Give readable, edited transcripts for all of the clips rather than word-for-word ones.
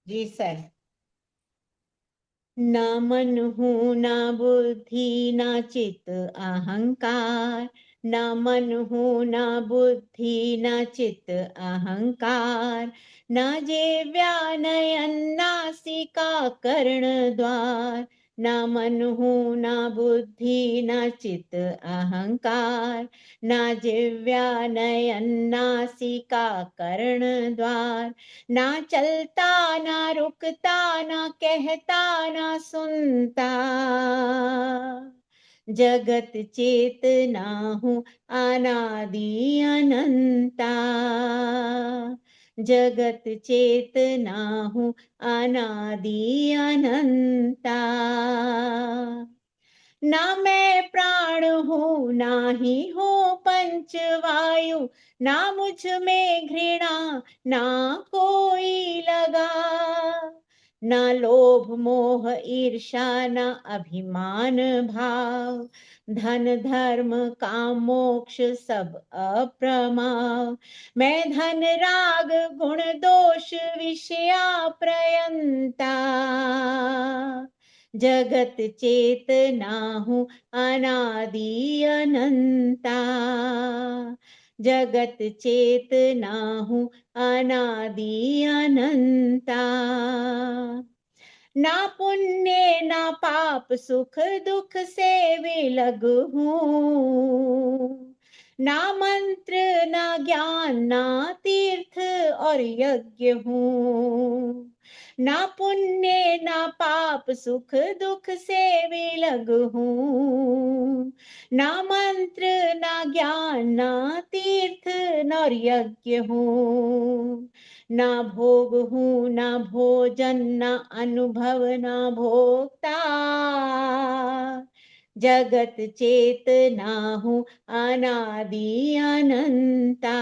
जी sir. ना मन हूँ ना बुद्धि ना चित अहंकार, ना मन हूँ ना बुद्धि ना चित अहंकार, ना जिव्या नयन नासिका कर्ण द्वार, ना मन हूँ ना बुद्धि ना चित अहंकार, ना जिव्या नयन नासिका कर्ण द्वार, ना चलता ना रुकता ना कहता ना सुनता, जगत चेतना हूँ अनादि अनंता, जगत चेतना हूँ अनादि अनंता। ना मैं प्राण हूँ ना ही हूँ पंचवायु, ना मुझ में घृणा ना कोई लगा, ना लोभ मोह ईर्षा ना अभिमान भाव, धन धर्म काम मोक्ष सब अप्रमाव, मैं धन राग गुण दोष विषया प्रयंता, जगत चेतना हूँ अनादि अनंता, जगत चेतना हूँ अनादि अनंता। ना पुण्य ना पाप सुख दुख से विलग हूँ, ना मंत्र ना ज्ञान ना तीर्थ और यज्ञ हूँ, ना पुण्य ना पाप सुख दुख से विलग हूँ, ना मंत्र ना ज्ञान ना तीर्थ नर यज्ञ हूँ, ना भोग हूँ ना भोजन ना अनुभव ना भोक्ता, जगत चेतना हूँ अनादि अनंता,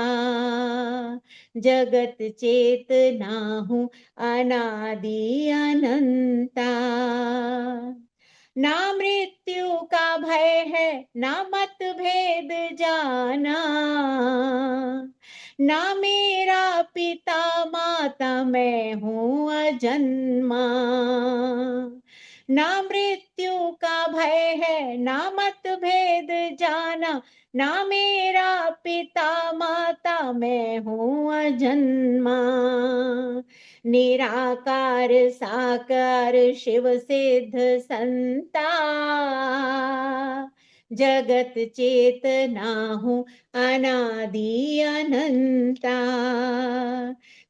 जगत चेतना हूँ अनादि अनंता। ना मृत्यु का भय है ना मतभेद जाना, ना मेरा पिता माता मैं हूँ अजन्मा, ना मृत्यु का भय है ना मतभेद जाना, ना मेरा पिता माता मैं हूँ अजन्मा, निराकार साकार शिव सिद्ध संता, जगत चेतना हूँ अनादि अनंता,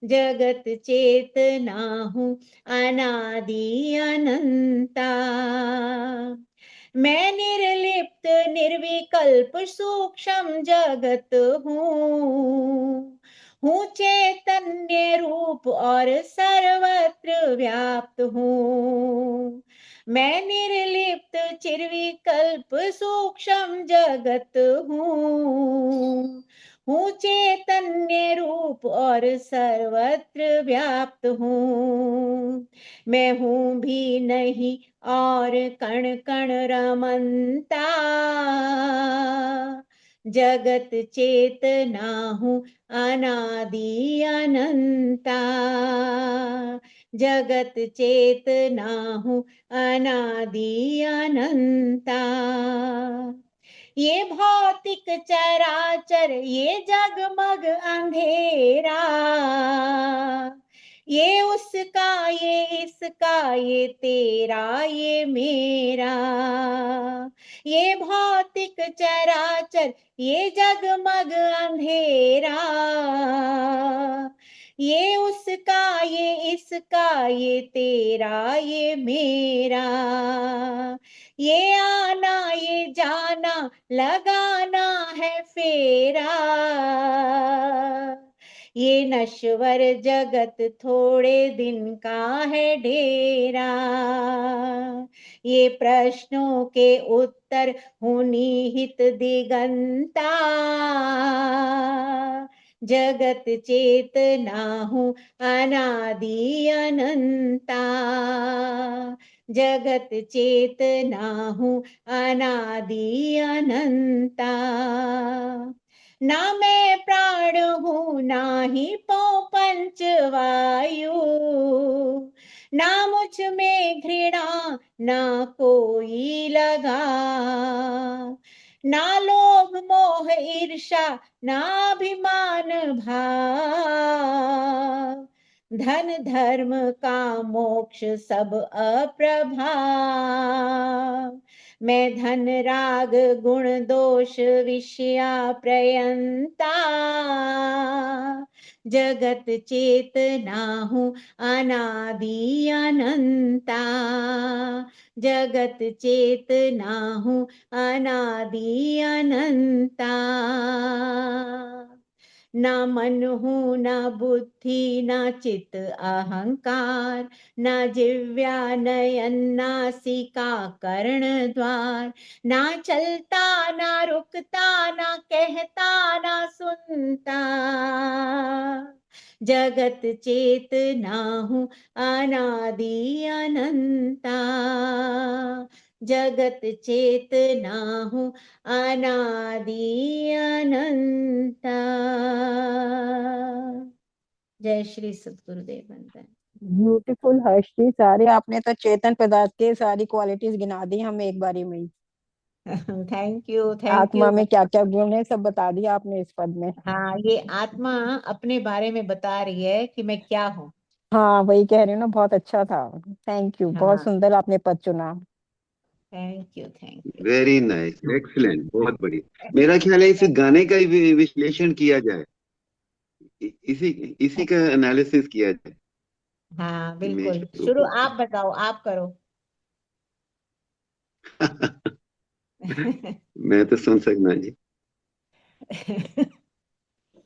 जगत चेतना हूँ अनादि अनंता। मैं निर्लिप्त निर्विकल्प सूक्ष्म जगत हूँ चैतन्य रूप और सर्वत्र व्याप्त हूँ, मैं निर्लिप्त चिरविकल्प सूक्ष्म जगत हूँ चैतन्य रूप और सर्वत्र व्याप्त हूँ, मैं हूँ भी नहीं और कण कण रमनता, जगत चेतना हूँ अनादि अनंता, जगत चेतना हूँ अनादि अनंता। ये भौतिक चराचर ये जगमग अंधेरा, ये उसका ये इसका ये तेरा ये मेरा, ये भौतिक चराचर ये जगमग अंधेरा, ये उसका ये इसका ये तेरा ये मेरा, ये आना ये जाना लगाना है फेरा, ये नश्वर जगत थोड़े दिन का है डेरा, ये प्रश्नों के उत्तर हूँ निहित दिगंता, जगत चेतना हूँ अनादि अनंता, जगत चेतना हूँ अनादि अनंता। ना मैं प्राण हूँ ना ही पौ पंच वायु, ना मुझ में घृणा ना कोई लगा, ना लोभ मोह ईर्षा ना अभिमान भाव, धन धर्म का मोक्ष सब अप्रभाव। मैं धन राग गुण दोष विषया प्रयंता, जगत चेतना हूँ अनादि अनंता, जगत चेतना हूँ अनादि अनंता। ना मन हूँ ना बुद्धि ना चित अहंकार, ना जिव्या नयन नासिका कर्ण द्वार, ना चलता ना रुकता ना कहता ना सुनता, जगत चेतना हूँ अनादि अनंता, जगत चेतना हूँ अनादि अनंता। जय श्री सद्गुरुदेव वंदन। ब्यूटीफुल हर्षी, सारे आपने तो चेतन पदार्थ के सारी क्वालिटीज गिना दी हमें एक बारी में ही। थैंक यू थैंक आत्मा यू। में क्या क्या गुण है सब बता दिया आपने इस पद में। हाँ, ये आत्मा अपने बारे में बता रही है कि मैं क्या हूँ। हाँ वही कह रही हूँ ना, बहुत अच्छा था। थैंक यू, बहुत हाँ, सुंदर आपने पद चुना। Thank you thank you. Very nice, excellent, बहुत बढ़िया। मेरा ख्याल है इस गाने का ही विश्लेषण किया जाए, इसी इसी का एनालिसिस किया जाए। हाँ इमेज बिल्कुल, शुरू प्रोफेसर। आप बताओ, आप करो। मैं तो सुन सकना जी।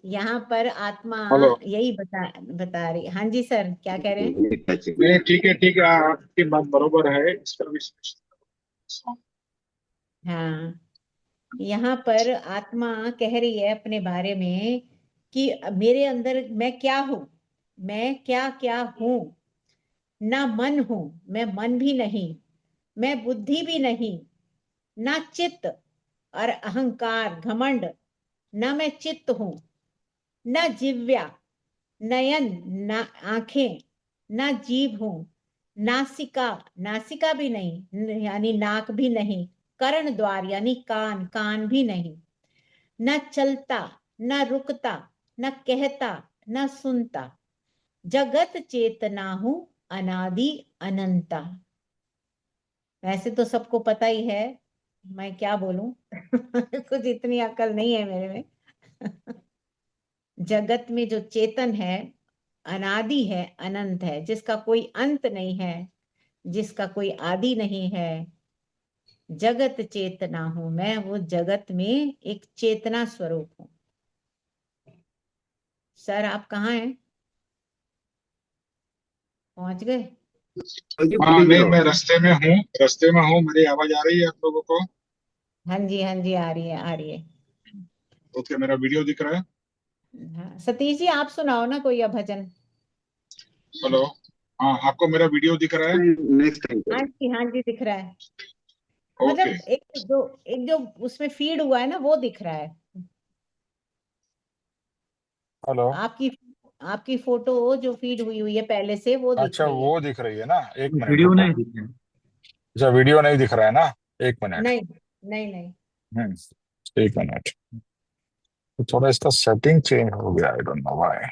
यहाँ पर आत्मा हेलो। यही बता रही। हाँ जी सर, क्या कह रहे हैं? नहीं, ठीक है, आपकी बात बरोबर है, इसका विश्लेषण। हाँ, यहाँ पर आत्मा कह रही है अपने बारे में कि मेरे अंदर मैं क्या हूँ, मैं क्या क्या हूँ। ना मन हूँ, मैं मन भी नहीं, मैं बुद्धि भी नहीं, ना चित्त और अहंकार घमंड, ना मैं चित्त हूँ, ना जिव्या नयन ना आंखें, ना जीभ हूं, नासिका नासिका भी नहीं, यानी नाक भी नहीं, कर्ण द्वार यानी कान कान भी नहीं, ना चलता ना रुकता ना कहता ना सुनता, जगत चेतना हूं अनादि अनंता। वैसे तो सबको पता ही है, मैं क्या बोलूं। कुछ इतनी अकल नहीं है मेरे में। जगत में जो चेतन है अनादि है अनंत है, जिसका कोई अंत नहीं है, जिसका कोई आदि नहीं है, जगत चेतना हूं मैं, वो जगत में एक चेतना स्वरूप हूं। सर आप कहाँ हैं? पहुंच गए? हाँ नहीं, मैं रास्ते में हूँ, मेरी आवाज आ रही है आप लोगों को? हाँ जी हाँ जी, आ रही है आ रही है। ओके, मेरा वीडियो दिख रहा है? हाँ सतीश जी, आप सुनाओ ना कोई भजन। हेलो। हाँ, आपको मेरा वीडियो दिख रहा है? नेक्स्ट टाइम हाँ करें। जी हाँ जी, दिख रहा है। ओके। मतलब एक जो उसमें फीड हुआ है ना, वो दिख रहा है। हेलो। आपकी आपकी फोटो जो फीड हुई हुई है पहले से, वो दिख अच्छा, रही है। वो दिख रही है ना? एक मिनट वीडियो रुको। नहीं दिखे। अच्छा, वीडियो नहीं दिख रहा है ना? एक मिनट। नहीं नहीं नहीं। एक मिनट। तो थोड़ा इसका सेटिंग चेंज हो गया, I don't know why.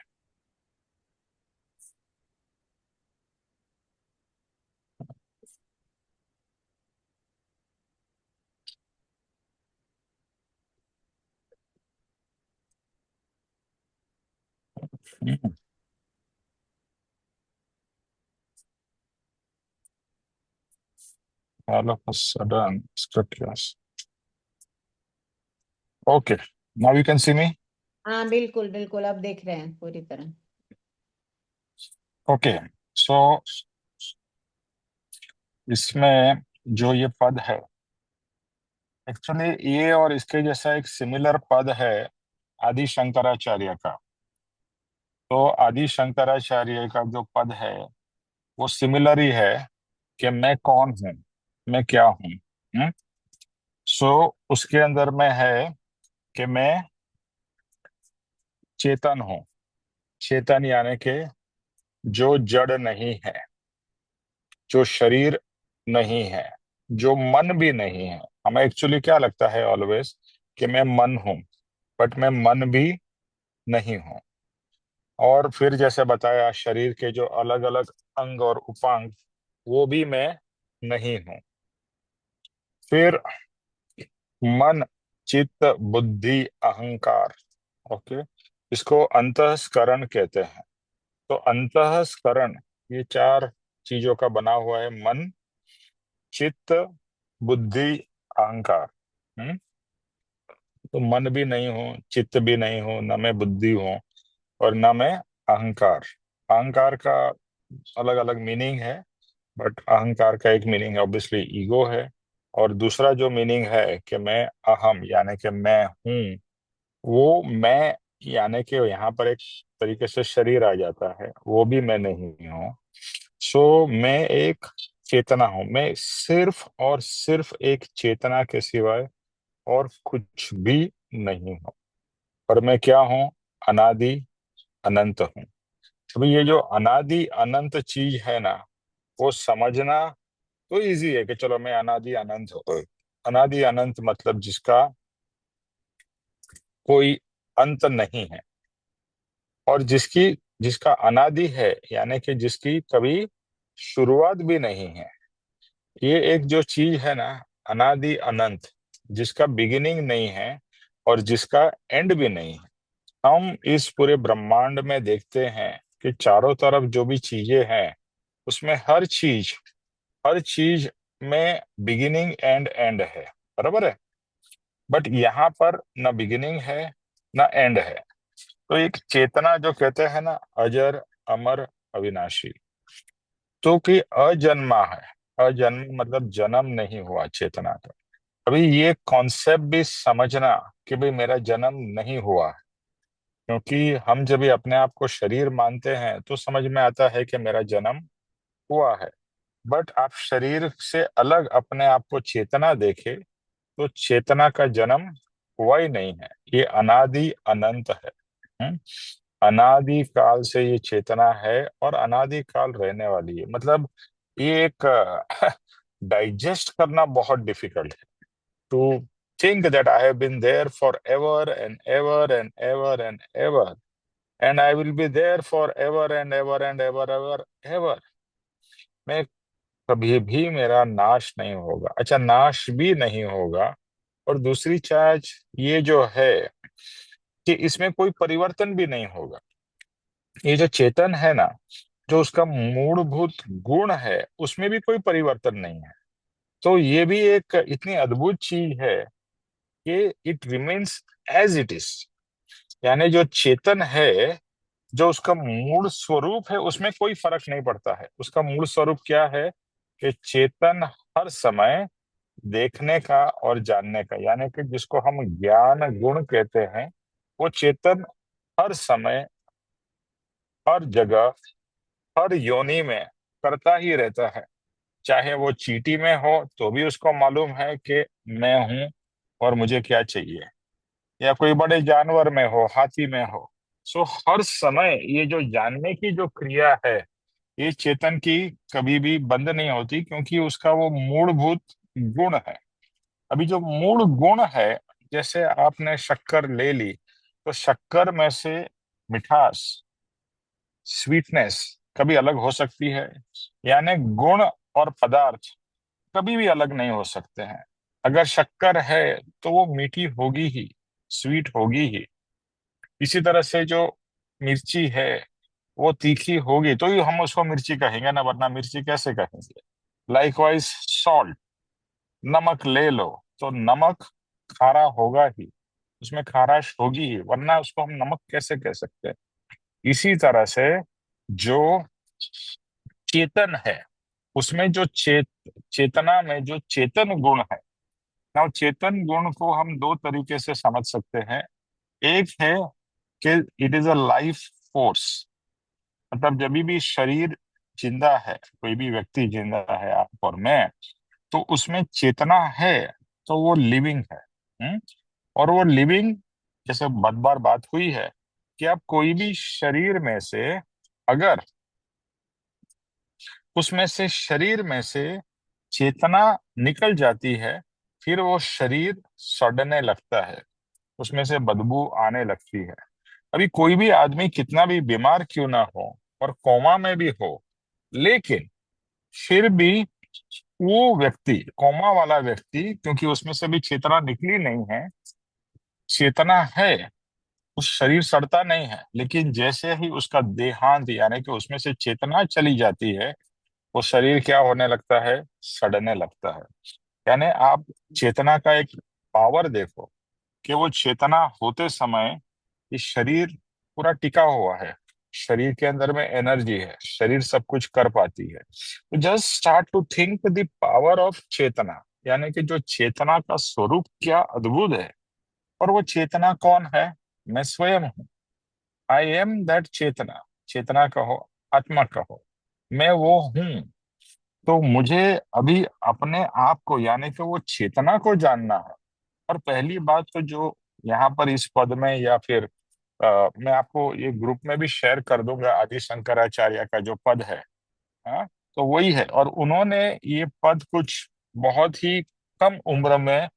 All of a sudden, script yes. Okay, now you can see me. हाँ बिल्कुल बिल्कुल, अब देख रहे हैं पूरी तरह। Okay, so इसमें जो ये पद है, एक्चुअली ये और इसके जैसा एक सिमिलर पद है आदि शंकराचार्य का। तो आदि शंकराचार्य का जो पद है वो सिमिलर ही है कि मैं कौन हूँ, मैं क्या हूँ। सो उसके अंदर में है कि मैं चेतन हूँ। चेतन यानी कि जो जड़ नहीं है, जो शरीर नहीं है, जो मन भी नहीं है। हमें एक्चुअली क्या लगता है ऑलवेज कि मैं मन हूं, बट मैं मन भी नहीं हूं। और फिर जैसे बताया, शरीर के जो अलग अलग अंग और उपांग, वो भी मैं नहीं हूं। फिर मन, चित्त, बुद्धि, अहंकार। ओके, इसको अंतःस्करण कहते हैं। तो अंतःस्करण ये चार चीजों का बना हुआ है: मन, चित्त, बुद्धि, अहंकार। हम्म। तो मन भी नहीं हूं, चित्त भी नहीं हूं, न मैं बुद्धि हूं, और न मैं अहंकार। अहंकार का अलग अलग मीनिंग है, बट अहंकार का एक मीनिंग है ऑब्वियसली ईगो है, और दूसरा जो मीनिंग है कि मैं अहम यानी कि मैं हूं, वो मैं यानी कि यहाँ पर एक तरीके से शरीर आ जाता है, वो भी मैं नहीं हूँ। सो मैं एक चेतना हूं, मैं सिर्फ और सिर्फ एक चेतना के सिवाय और कुछ भी नहीं हूं। और मैं क्या हूं? अनादि अनंत हूं। अभी ये जो अनादि अनंत चीज है ना, वो समझना तो इजी है कि चलो मैं अनादि अनंत हूं। अनादि अनंत मतलब जिसका कोई अंत नहीं है, और जिसका अनादि है यानी कि जिसकी कभी शुरुआत भी नहीं है। ये एक जो चीज है ना, अनादि अनंत, जिसका बिगिनिंग नहीं है और जिसका एंड भी नहीं है। हम इस पूरे ब्रह्मांड में देखते हैं कि चारों तरफ जो भी चीजें हैं, उसमें हर चीज में बिगिनिंग एंड एंड है, बराबर है। बट यहाँ पर ना बिगिनिंग है ना एंड है। तो एक चेतना जो कहते हैं ना, अजर, अमर, अविनाशी, तो कि अजन्मा है। अजन्म मतलब जन्म नहीं हुआ चेतना का। अभी ये कॉन्सेप्ट भी समझना कि भाई मेरा जन्म नहीं हुआ है, क्योंकि हम जब भी अपने आप को शरीर मानते हैं तो समझ में आता है कि मेरा जन्म हुआ है। बट आप शरीर से अलग अपने आप को चेतना देखे तो चेतना का जन्म हुआ ही नहीं है। ये अनादि अनंत है। हम्म? अनादि काल से ये चेतना है और अनादि काल रहने वाली है। मतलब ये एक डाइजेस्ट करना बहुत डिफिकल्ट है, to think that I have been there for ever and ever and ever and ever, and I will be there for ever and ever and ever ever ever. मैं कभी भी, मेरा नाश नहीं होगा। अच्छा, नाश भी नहीं होगा। और दूसरी चीज ये जो है कि इसमें कोई परिवर्तन भी नहीं होगा। ये जो चेतन है ना, जो उसका मूलभूत गुण है, उसमें भी कोई परिवर्तन नहीं है। तो ये भी एक इतनी अद्भुत चीज है कि it remains as it is. यानी जो चेतन है, जो उसका मूल स्वरूप है, उसमें कोई फर्क नहीं पड़ता है। उसका मूल स्वरूप क्या है कि चेतन हर समय देखने का और जानने का, यानी कि जिसको हम ज्ञान गुण कहते हैं, वो चेतन हर समय, हर जगह, हर योनि में करता ही रहता है। चाहे वो चींटी में हो तो भी उसको मालूम है कि मैं हूं और मुझे क्या चाहिए, या कोई बड़े जानवर में हो, हाथी में हो। सो हर समय ये जो जानने की जो क्रिया है, ये चेतन की कभी भी बंद नहीं होती, क्योंकि उसका वो मूलभूत गुण है। अभी जो मूल गुण है, जैसे आपने शक्कर ले ली, तो शक्कर में से मिठास, स्वीटनेस कभी अलग हो सकती है। यानी गुण और पदार्थ कभी भी अलग नहीं हो सकते हैं। अगर शक्कर है तो वो मीठी होगी ही, स्वीट होगी ही। इसी तरह से जो मिर्ची है, वो तीखी होगी तो ही हम उसको मिर्ची कहेंगे ना, वरना मिर्ची कैसे कहेंगे। लाइकवाइज सॉल्ट, नमक ले लो तो नमक खारा होगा ही, उसमें खाराश होगी ही, वरना उसको हम नमक कैसे कह सकते हैं। इसी तरह से जो चेतन है, उसमें जो चेतना में जो चेतन गुण है ना, वो चेतन गुण को हम दो तरीके से समझ सकते हैं। एक है कि it is a life force. मतलब जब भी शरीर जिंदा है, कोई भी व्यक्ति जिंदा है, आप और मैं, तो उसमें चेतना है, तो वो लिविंग है। हम्म? और वो लिविंग, जैसे बहुत बार बात हुई है कि आप कोई भी शरीर में से अगर उसमें से, शरीर में से चेतना निकल जाती है, फिर वो शरीर सड़ने लगता है, उसमें से बदबू आने लगती है। अभी कोई भी आदमी कितना भी बीमार क्यों ना हो और कोमा में भी हो, लेकिन फिर भी वो व्यक्ति, कोमा वाला व्यक्ति, क्योंकि उसमें से भी चेतना निकली नहीं है, चेतना है, उस शरीर सड़ता नहीं है, लेकिन जैसे ही उसका देहांत यानी कि उसमें से चेतना चली जाती है, वो शरीर क्या होने लगता है, सड़ने लगता है। यानी आप चेतना का एक पावर देखो कि वो चेतना होते समय ये शरीर पूरा टिका हुआ है, शरीर के अंदर में एनर्जी है, शरीर सब कुछ कर पाती है। तो just start to think the power of chetna, यानी कि जो चेतना का स्वरूप क्या अद्भुत है। और वो चेतना कौन है? मैं स्वयं हूँ। आई एम दैट चेतना। चेतना कहो, आत्मा कहो, मैं वो हूँ। तो मुझे अभी अपने आप को यानी कि वो चेतना को जानना है। और पहली बात तो जो यहाँ पर इस पद में, या फिर मैं आपको ये ग्रुप में भी शेयर कर दूंगा, आदि शंकराचार्य का जो पद है, हाँ, तो वही है। और उन्होंने ये पद कुछ बहुत ही कम उम्र में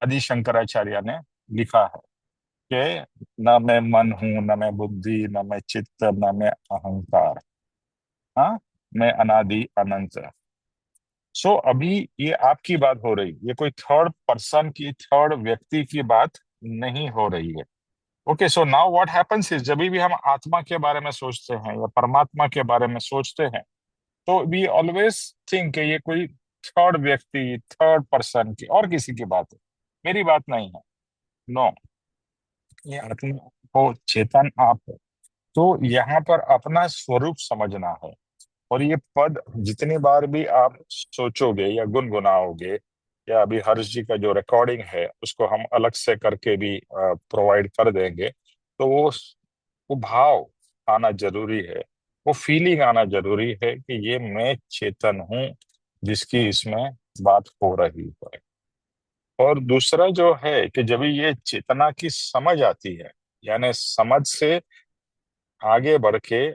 आदि शंकराचार्य ने लिखा है कि न मैं मन हूं, न मैं बुद्धि, न मैं चित्त, न मैं अहंकार, हाँ, मैं अनादि अनंत। सो अभी ये आपकी बात हो रही, ये कोई थर्ड पर्सन की, थर्ड व्यक्ति की बात नहीं हो रही है। Okay, so now what happens is, जब भी हम आत्मा के बारे में सोचते हैं या परमात्मा के बारे में सोचते हैं, तो वी ऑलवेज थिंक कि ये कोई थर्ड व्यक्ति, थर्ड पर्सन की और किसी की बात है, मेरी बात नहीं है। नो, ये आत्मा को चेतन आप है। तो यहाँ पर अपना स्वरूप समझना है। और ये पद जितनी बार भी आप सोचोगे या गुनगुनाओगे, या अभी हर्ष जी का जो रिकॉर्डिंग है उसको हम अलग से करके भी प्रोवाइड कर देंगे, तो वो भाव आना जरूरी है, वो फीलिंग आना जरूरी है कि ये मैं चेतन हूँ जिसकी इसमें बात हो रही है। और दूसरा जो है कि जब ये चेतना की समझ आती है, यानी समझ से आगे बढ़ के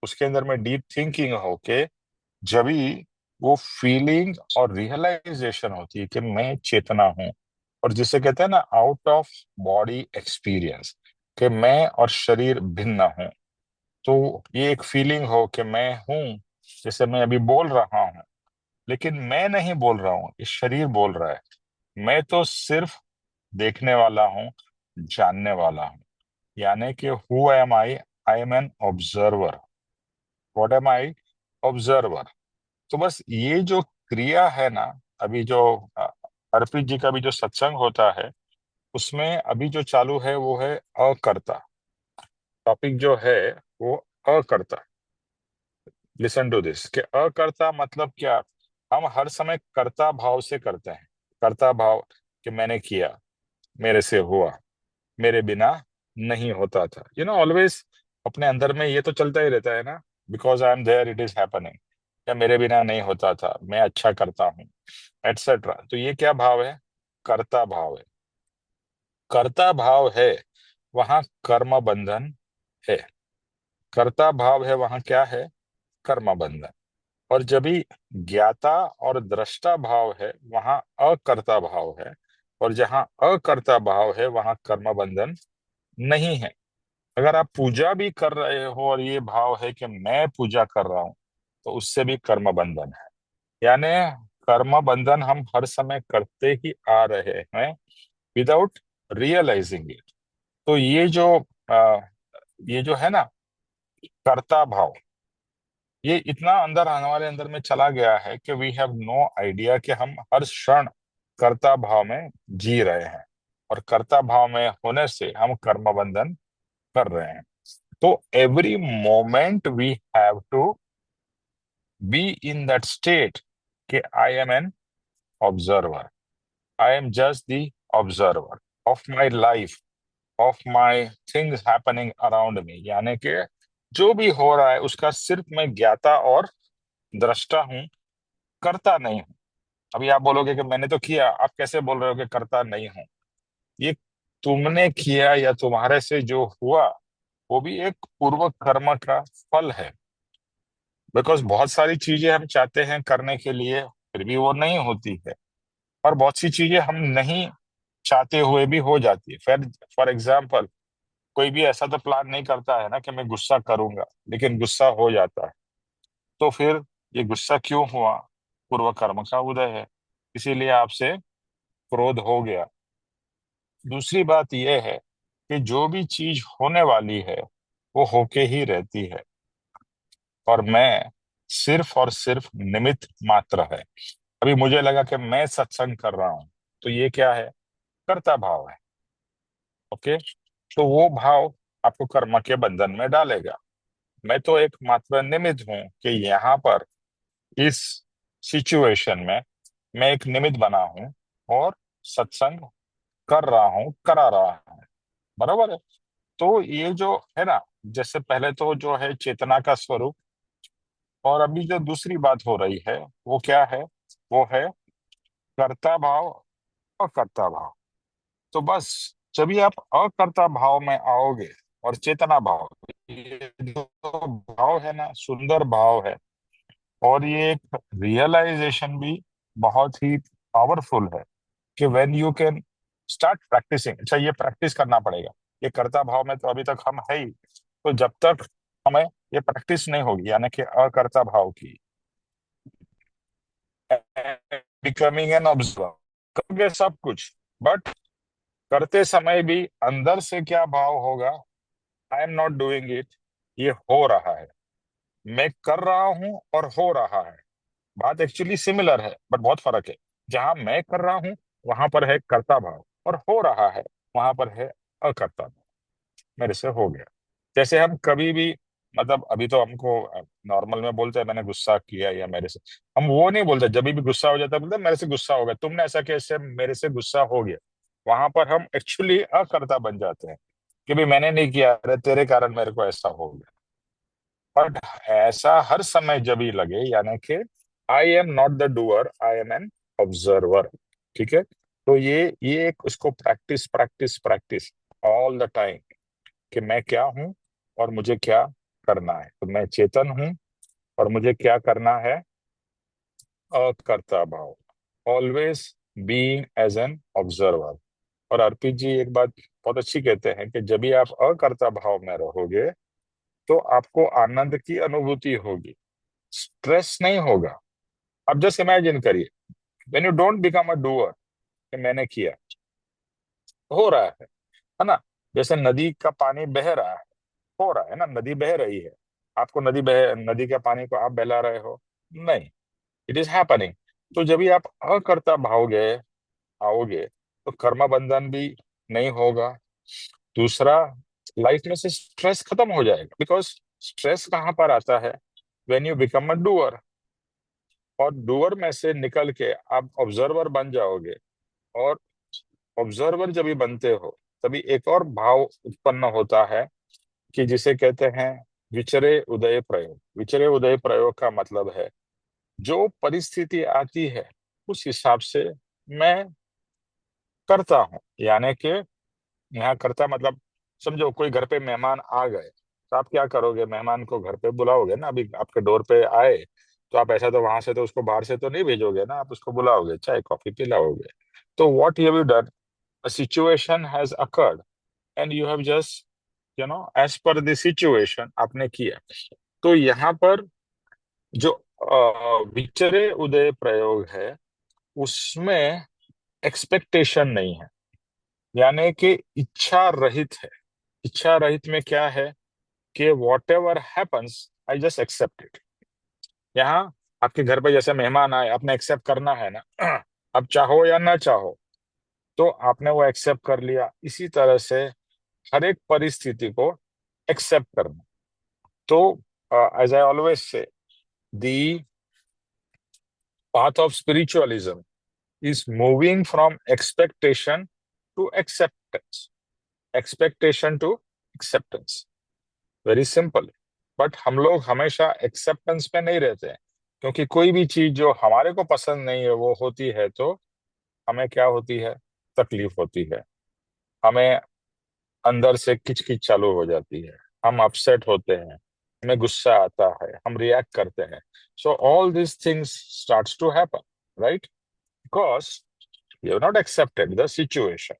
उसके अंदर में डीप थिंकिंग होके, जब भी वो फीलिंग और रियलाइजेशन होती है कि मैं चेतना हूं, और जिसे कहते हैं ना आउट ऑफ बॉडी एक्सपीरियंस, कि मैं और शरीर भिन्न हूं। तो ये एक फीलिंग हो कि मैं हूं, जैसे मैं अभी बोल रहा हूं, लेकिन मैं नहीं बोल रहा हूं, ये शरीर बोल रहा है। मैं तो सिर्फ देखने वाला हूं, जानने वाला हूं। यानी कि who am I am an observer. What am I? Observer. तो बस ये जो क्रिया है ना, अभी जो अर्पित जी का भी जो सत्संग होता है, उसमें अभी जो चालू है वो है अकर्ता। टॉपिक जो है वो अकर्ता। लिसन टू दिस, कि अकर्ता मतलब क्या? हम हर समय कर्ता भाव से करते हैं। कर्ता भाव कि मैंने किया, मेरे से हुआ, मेरे बिना नहीं होता था, ऑलवेज अपने अंदर में ये तो चलता ही रहता है ना, because I am there it is happening, या मेरे बिना नहीं होता था, मैं अच्छा करता हूँ, एटसेट्रा। तो ये क्या भाव है? कर्ता भाव है। कर्ता भाव है वहां कर्म बंधन है। कर्ता भाव है वहां क्या है? कर्म बंधन। और जब भी ज्ञाता और दृष्टा भाव है वहां अकर्ता भाव है। और जहां अकर्ता भाव है वहां कर्म बंधन नहीं है। अगर आप पूजा भी कर रहे हो और ये भाव है कि मैं पूजा कर रहा हूं, तो उससे भी कर्म बंधन है। यानी कर्म बंधन हम हर समय करते ही आ रहे हैं विदाउट रियलाइजिंग इट। तो ये जो है ना कर्ता भाव, ये इतना अंदर हमारे अंदर में चला गया है कि वी हैव नो आइडिया कि हम हर क्षण कर्ता भाव में जी रहे हैं। और कर्ता भाव में होने से हम कर्म बंधन कर रहे हैं। तो every moment we have to be in that state कि I am an observer. I am just the observer of my life, of my things happening around me. यानी कि जो भी हो रहा है उसका सिर्फ मैं ज्ञाता और दृष्टा हूं, करता नहीं हूं। अभी आप बोलोगे कि मैंने तो किया, आप कैसे बोल रहे हो कि करता नहीं हूं? ये तुमने किया या तुम्हारे से जो हुआ वो भी एक पूर्व कर्म का फल है। बिकॉज बहुत सारी चीजें हम चाहते हैं करने के लिए, फिर भी वो नहीं होती है। और बहुत सी चीजें हम नहीं चाहते हुए भी हो जाती है। फॉर फॉर एग्जाम्पल, कोई भी ऐसा तो प्लान नहीं करता है ना कि मैं गुस्सा करूंगा, लेकिन गुस्सा हो जाता है। तो फिर ये गुस्सा क्यों हुआ? पूर्व कर्म का उदय है, इसीलिए आपसे क्रोध हो गया। दूसरी बात यह है कि जो भी चीज होने वाली है वो होके ही रहती है, और मैं सिर्फ और सिर्फ निमित्त मात्र है। अभी मुझे लगा कि मैं सत्संग कर रहा हूं, तो ये क्या है? कर्ता भाव है। ओके, तो वो भाव आपको कर्म के बंधन में डालेगा। मैं तो एक मात्र निमित्त हूं कि यहाँ पर इस सिचुएशन में मैं एक निमित्त बना हूं और सत्संग कर रहा हूं, करा रहा हूं। बराबर है। तो ये जो है ना, जैसे पहले तो जो है चेतना का स्वरूप, और अभी जो दूसरी बात हो रही है वो क्या है? वो है कर्ता भाव और कर्ता भाव। तो बस जब भी आप अकर्ता भाव में आओगे और चेतना भाव, ये जो भाव है ना, सुंदर भाव है। और ये एक रियलाइजेशन भी बहुत ही पावरफुल है कि when you can start practising. अच्छा, ये प्रैक्टिस करना पड़ेगा। ये कर्ता भाव में तो अभी तक हम है ही, तो जब तक हमें ये प्रैक्टिस नहीं होगी, यानी कि अकर्ता भाव की, बिकमिंग एन ऑब्जर्वर, करोगे सब कुछ, बट करते समय भी अंदर से क्या भाव होगा? आई एम नॉट डूइंग इट, ये हो रहा है। मैं कर रहा हूं और हो रहा है, बात एक्चुअली सिमिलर है बट बहुत फर्क है। जहां मैं कर रहा हूं वहां पर है कर्ता भाव, और हो रहा है वहां पर है अकर्ता भाव। मेरे से हो गया। जैसे हम कभी भी, मतलब अभी तो हमको नॉर्मल में बोलते हैं मैंने गुस्सा किया या मेरे से, हम वो नहीं बोलते। जब भी गुस्सा हो जाता है बोलते हैं, मेरे से गुस्सा हो गया, तुमने ऐसा कैसे, मेरे से गुस्सा हो गया। वहां पर हम एक्चुअली अकर्ता बन जाते हैं कि भाई मैंने नहीं किया, अरे तेरे कारण मेरे को ऐसा हो गया। बट ऐसा हर समय जब भी लगे, यानी कि I am not the doer, I am an observer. ठीक है, तो ये एक उसको practice practice practice all the time, कि मैं क्या हूं और मुझे क्या करना है। तो मैं चेतन हूं और मुझे क्या करना है? अकर्ता भाव, always being as an observer. और अर्पित जी एक बात बहुत अच्छी कहते हैं कि जब भी आप अकर्ता भाव में रहोगे तो आपको आनंद की अनुभूति होगी, स्ट्रेस नहीं होगा। अब जस्ट इमेजिन करिए, when you don't become a doer, कि मैंने किया, हो रहा है ना। जैसे नदी का पानी बह रहा है, हो रहा है ना, नदी बह रही है। आपको नदी के पानी को आप बहला रहे हो? नहीं, इट इज हैपनिंग। तो जब भी आप अकर्ता भाओगे, आओगे, तो कर्म बंधन भी नहीं होगा। दूसरा, लाइफ में से स्ट्रेस खत्म हो जाएगा, बिकॉज स्ट्रेस कहाँ पर आता है? When you become a doer. और डूअर में से निकल के आप ऑब्जर्वर बन जाओगे। और ऑब्जर्वर जब भी बनते हो तभी एक और भाव उत्पन्न होता है, कि जिसे कहते हैं विचरे उदय प्रयोग। विचरे उदय प्रयोग का मतलब है जो परिस्थिति आती है उस हिसाब से मैं करता हूँ। यानी कि यहाँ करता मतलब, समझो कोई घर पे मेहमान आ गए, तो आप क्या करोगे? मेहमान को घर पे बुलाओगे ना। अभी आपके डोर पे आए, तो आप ऐसा तो वहां से तो उसको बाहर से तो नहीं भेजोगे ना, आप उसको बुलाओगे, चाय कॉफी पिलाओगे। तो what you have done, a situation has occurred and you have just, as per the situation आपने किया। तो यहाँ पर जो विचरे उदय प्रयोग है, उसमें एक्सपेक्टेशन नहीं है, यानी कि इच्छा रहित है। इच्छा रहित में क्या है कि whatever happens I just accept it. यहाँ आपके घर पे जैसे मेहमान आए, आपने एक्सेप्ट करना है ना। अब चाहो या ना चाहो, तो आपने वो एक्सेप्ट कर लिया। इसी तरह से हर एक परिस्थिति को एक्सेप्ट करना। तो as I always say, the path of spiritualism is moving from expectation to acceptance, expectation to acceptance, very simple. But हम लोग हमेशा एक्सेप्टेंस पे नहीं रहते हैं, क्योंकि कोई भी चीज जो हमारे को पसंद नहीं है वो होती है, तो हमें क्या होती है? तकलीफ होती है। हमें अंदर से किचकिच चालू हो जाती है, हम अपसेट होते हैं। हमें गुस्सा आता है, हम रिएक्ट करते हैं. So all this things starts to happen, right? Because you have not accepted the situation.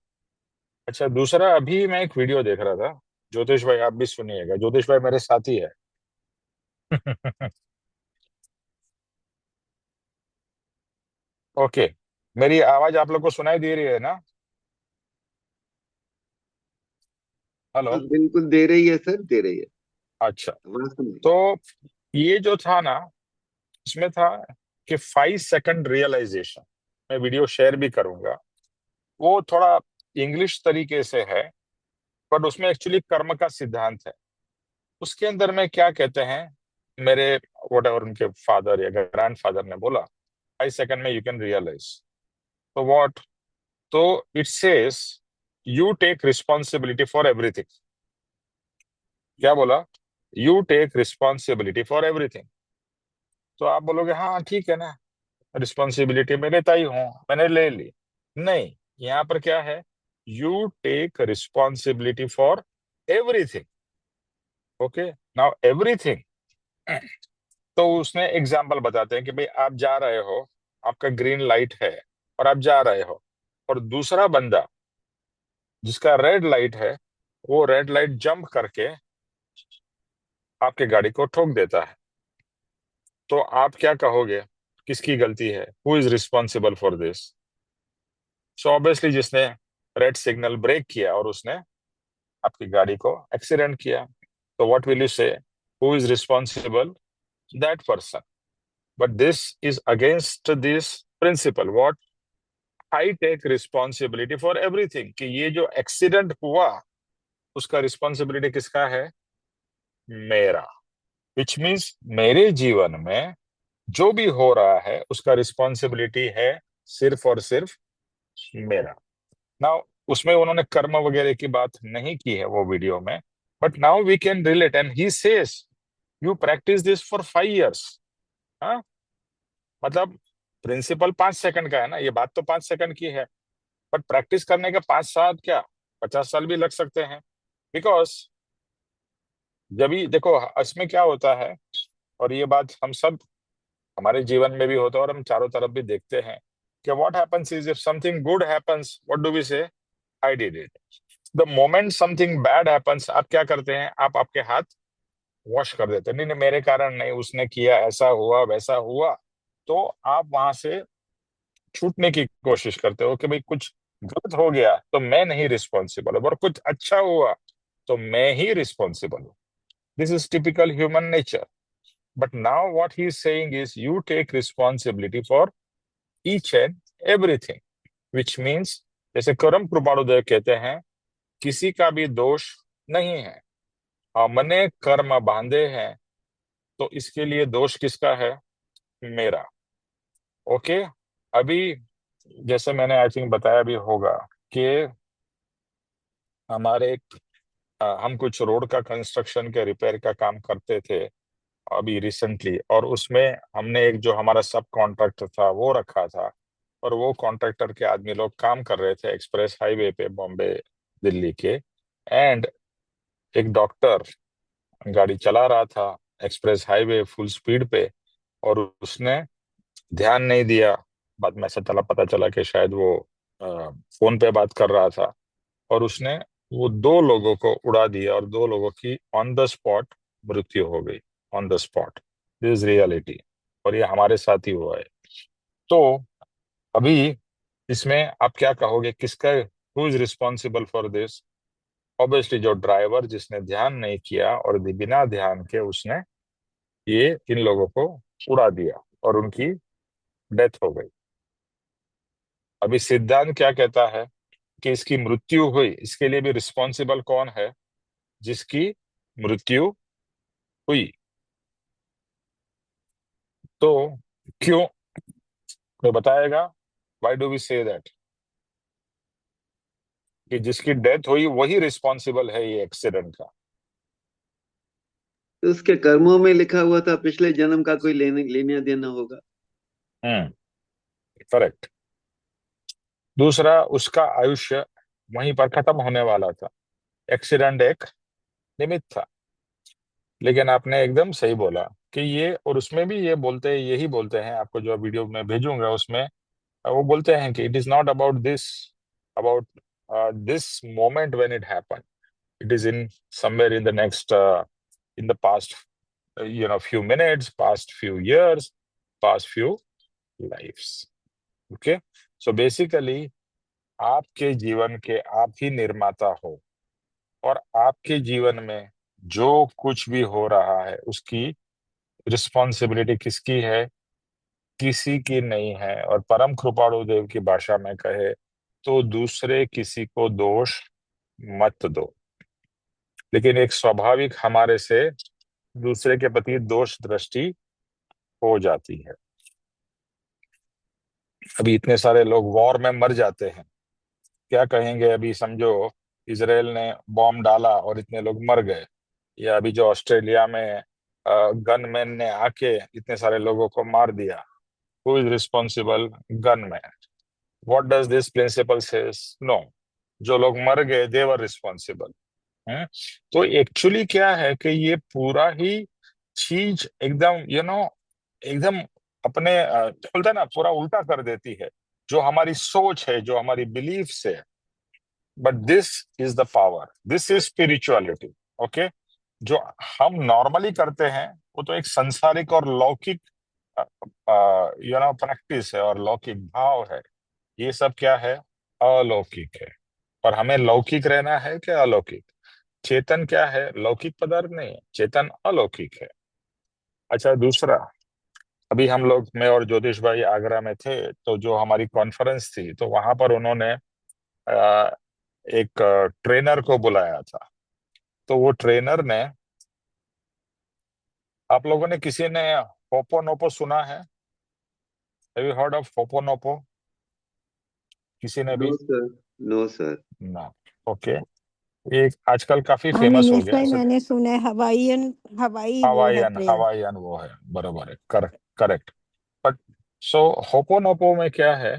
अच्छा, दूसरा, अभी मैं एक वीडियो देख रहा था. ज्योतिष भाई आप भी सुनिएगा, ज्योतिष भाई मेरे साथी है. ओके, मेरी आवाज आप लोग को सुनाई दे रही है ना? हेलो. हाँ, बिल्कुल दे रही है सर, दे रही है। अच्छा, आवाज सुन रही तो ये जो था ना, इसमें था कि 5 सेकंड रियलाइजेशन. मैं वीडियो शेयर भी करूंगा. वो थोड़ा इंग्लिश तरीके से है, बट उसमें एक्चुअली कर्म का सिद्धांत है. उसके अंदर में क्या कहते हैं, मेरे वट एवर उनके फादर या ग्रैंडफादर ने बोला, 5 सेकंड में यू कैन रियलाइज. तो व्हाट? तो it says you take responsibility for everything. क्या बोला? You take responsibility for everything. तो आप बोलोगे हाँ ठीक है ना, रिस्पॉन्सिबिलिटी मैं लेता ही हूं, मैंने ले ली. नहीं, यहाँ पर क्या है? You take responsibility for everything. Okay, now everything. तो उसने एग्जाम्पल बताते हैं कि भाई आप जा रहे हो, आपका ग्रीन लाइट है और आप जा रहे हो, और दूसरा बंदा जिसका रेड लाइट है, वो रेड लाइट जंप करके आपके गाड़ी को ठोक देता है. तो आप क्या कहोगे, किसकी गलती है? Who is responsible for this? So obviously जिसने रेड सिग्नल ब्रेक किया और उसने आपकी गाड़ी को एक्सीडेंट किया. तो what will you say? Who is responsible? That person. But this is against this principle. What? I take responsibility for everything. कि ये जो एक्सीडेंट हुआ, उसका रिस्पॉन्सिबिलिटी किसका है? मेरा. विच मीन्स मेरे जीवन में जो भी हो रहा है उसका रिस्पॉन्सिबिलिटी है सिर्फ और सिर्फ मेरा. नाउ उसमें उन्होंने कर्म वगैरह की बात नहीं की है वो वीडियो में, but now we can relate. And he says you practise this for 5 years. हाँ, मतलब प्रिंसिपल 5 सेकंड का है ना, ये बात तो 5 सेकंड की है, बट प्रैक्टिस करने के 5 साल क्या, 50 साल भी लग सकते हैं. बिकॉज जब भी देखो इसमें क्या होता है, और ये बात हम सब हमारे जीवन में भी होता है और हम चारों तरफ भी देखते हैं कि what happens is if something good happens, what do we say? I did it. The moment something bad happens, आप क्या करते हैं? आप आपके हाथ वॉश कर देते हैं. नहीं नहीं, मेरे कारण नहीं, उसने किया, ऐसा हुआ वैसा हुआ. तो आप वहां से छूटने की कोशिश करते हो कि भाई कुछ गलत हो गया तो मैं नहीं रिस्पॉन्सिबल, और कुछ अच्छा हुआ तो मैं ही रिस्पॉन्सिबल हूँ. This is typical human nature. But now what he is saying is you take responsibility for each and everything. Which means, जैसे करम कृपाणुदेव कहते हैं, किसी का भी दोष नहीं है, हमने कर्म बांधे हैं, तो इसके लिए दोष किसका है? मेरा. ओके. अभी जैसे मैंने आई थिंक बताया भी होगा कि हमारे हम कुछ रोड का कंस्ट्रक्शन के रिपेयर का काम करते थे अभी रिसेंटली, और उसमें हमने एक जो हमारा सब कॉन्ट्रैक्टर था वो रखा था, और वो कॉन्ट्रैक्टर के आदमी लोग काम कर रहे थे एक्सप्रेस हाईवे पे, बॉम्बे दिल्ली के. एंड एक डॉक्टर गाड़ी चला रहा था एक्सप्रेस हाईवे फुल स्पीड पे, और उसने ध्यान नहीं दिया. बाद में ऐसा चला, पता चला कि शायद वो फोन पे बात कर रहा था, और उसने वो 2 लोगों को उड़ा दिया, और 2 लोगों की ऑन द स्पॉट मृत्यु हो गई. On the spot. This is reality, और ये हमारे साथ ही हुआ है. तो अभी इसमें आप क्या कहोगे, किसका, who is responsible for this? Obviously जो ड्राइवर, जिसने ध्यान नहीं किया और बिना ध्यान के उसने ये इन लोगों को उड़ा दिया और उनकी डेथ हो गई. अभी सिद्धांत क्या कहता है कि इसकी मृत्यु हुई, इसके लिए भी रिस्पॉन्सिबल कौन है? जिसकी मृत्यु हुई. तो क्यों? कोई बताएगा? Why do we say that, कि जिसकी डेथ हुई वही रिस्पॉन्सिबल है ये एक्सीडेंट का? तो उसके कर्मों में लिखा हुआ था, पिछले जन्म का कोई लेने लेना देना होगा। हम्म, करेक्ट. दूसरा, उसका आयुष्य वहीं पर खत्म होने वाला था. एक्सीडेंट एक निमित्त था. लेकिन आपने एकदम सही बोला कि ये, और उसमें भी ये बोलते हैं, यही बोलते हैं, आपको जो वीडियो मैं भेजूंगा उसमें वो बोलते हैं कि it is not about this, about this moment when it happen, it is in somewhere in the next, in the past, few minutes, past few years, past few lives. Okay, so basically आपके जीवन के आप ही निर्माता हो, और आपके जीवन में जो कुछ भी हो रहा है उसकी रिस्पॉन्सिबिलिटी किसकी है? किसी की नहीं है। और परम कृपाणु देव की भाषा में कहे तो दूसरे किसी को दोष मत दो, लेकिन एक स्वाभाविक हमारे से दूसरे के प्रति दोष दृष्टि हो जाती है। अभी इतने सारे लोग वॉर में मर जाते हैं, क्या कहेंगे? अभी समझो इसराइल ने बॉम्ब डाला और इतने लोग मर गए, या अभी जो ऑस्ट्रेलिया में गनमैन ने आके इतने सारे लोगों को मार दिया, who is responsible? Gunman. What does this principle says? No, जो लोग मर गए दे वर रिस्पॉन्सिबल। तो एक्चुअली क्या है कि ये पूरा ही चीज एकदम एकदम अपने बोलते हैं ना, पूरा उल्टा कर देती है जो हमारी सोच है, जो हमारी बिलीफ्स है। But this is the power, this is spirituality. Okay, जो हम नॉर्मली करते हैं वो तो एक संसारिक और लौकिक प्रैक्टिस है और लौकिक भाव है। ये सब क्या है? अलौकिक है। और हमें लौकिक रहना है क्या अलौकिक? चेतन क्या है? लौकिक पदार्थ नहीं है, चेतन अलौकिक है। अच्छा, दूसरा, अभी हम लोग, मैं और ज्योतिष भाई आगरा में थे, तो जो हमारी कॉन्फ्रेंस थी तो वहां पर उन्होंने अ, एक ट्रेनर को बुलाया था। तो वो ट्रेनर ने, आप लोगों ने किसी ने होपोनोपो सुना है? Have you heard of Ho'oponopono? किसी ने नो भी? Sir, no sir. ना। ओके, ये आजकल काफी हाँ फेमस हो निमेश गया भाई, है। मैंने सुना है हवाईयन, हवाई वो है हवाईयन, प्रेयर। हवाईयन वो है, बराबर है, करेक्ट करेक्ट। बट सो होपोनोपो में क्या है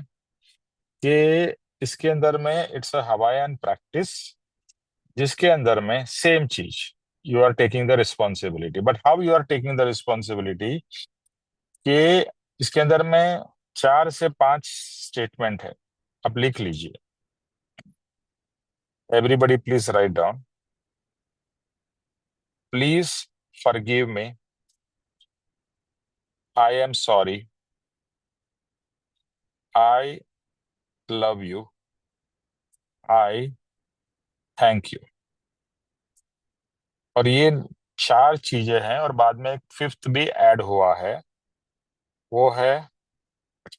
कि इसके अंदर में इट्स अ हवाईयन प्रैक्टिस, जिसके अंदर में सेम चीज, you are taking the responsibility. But how you are taking the responsibility? कि इसके अंदर में 4 से 5 स्टेटमेंट है, आप लिख लीजिए। Everybody please write down. Please forgive me, I am sorry, I love you, I thank you. और ये 4 चीजें हैं, और बाद में एक फिफ्थ भी ऐड हुआ है, वो है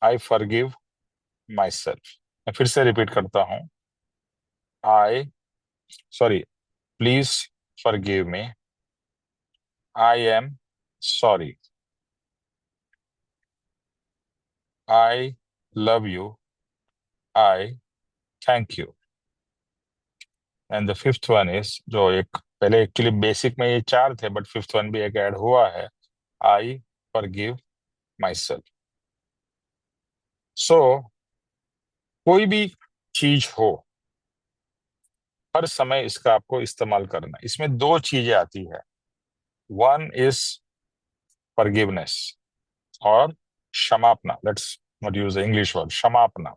आई फॉरगिव माई सेल्फ। मैं फिर से रिपीट करता हूं। I, sorry, please forgive me, I am sorry, I love you, I thank you. And the fifth one is, जो एक पहले एक्चुअली बेसिक में ये 4 थे, बट फिफ्थ वन भी एक ऐड हुआ है, आई फॉरगिव माई सेल्फ। सो कोई भी चीज हो, हर समय इसका आपको इस्तेमाल करना है। इसमें 2 चीजें आती है, वन इज फॉरगिवनेस और क्षमापना, let's not use English word, kshamapana.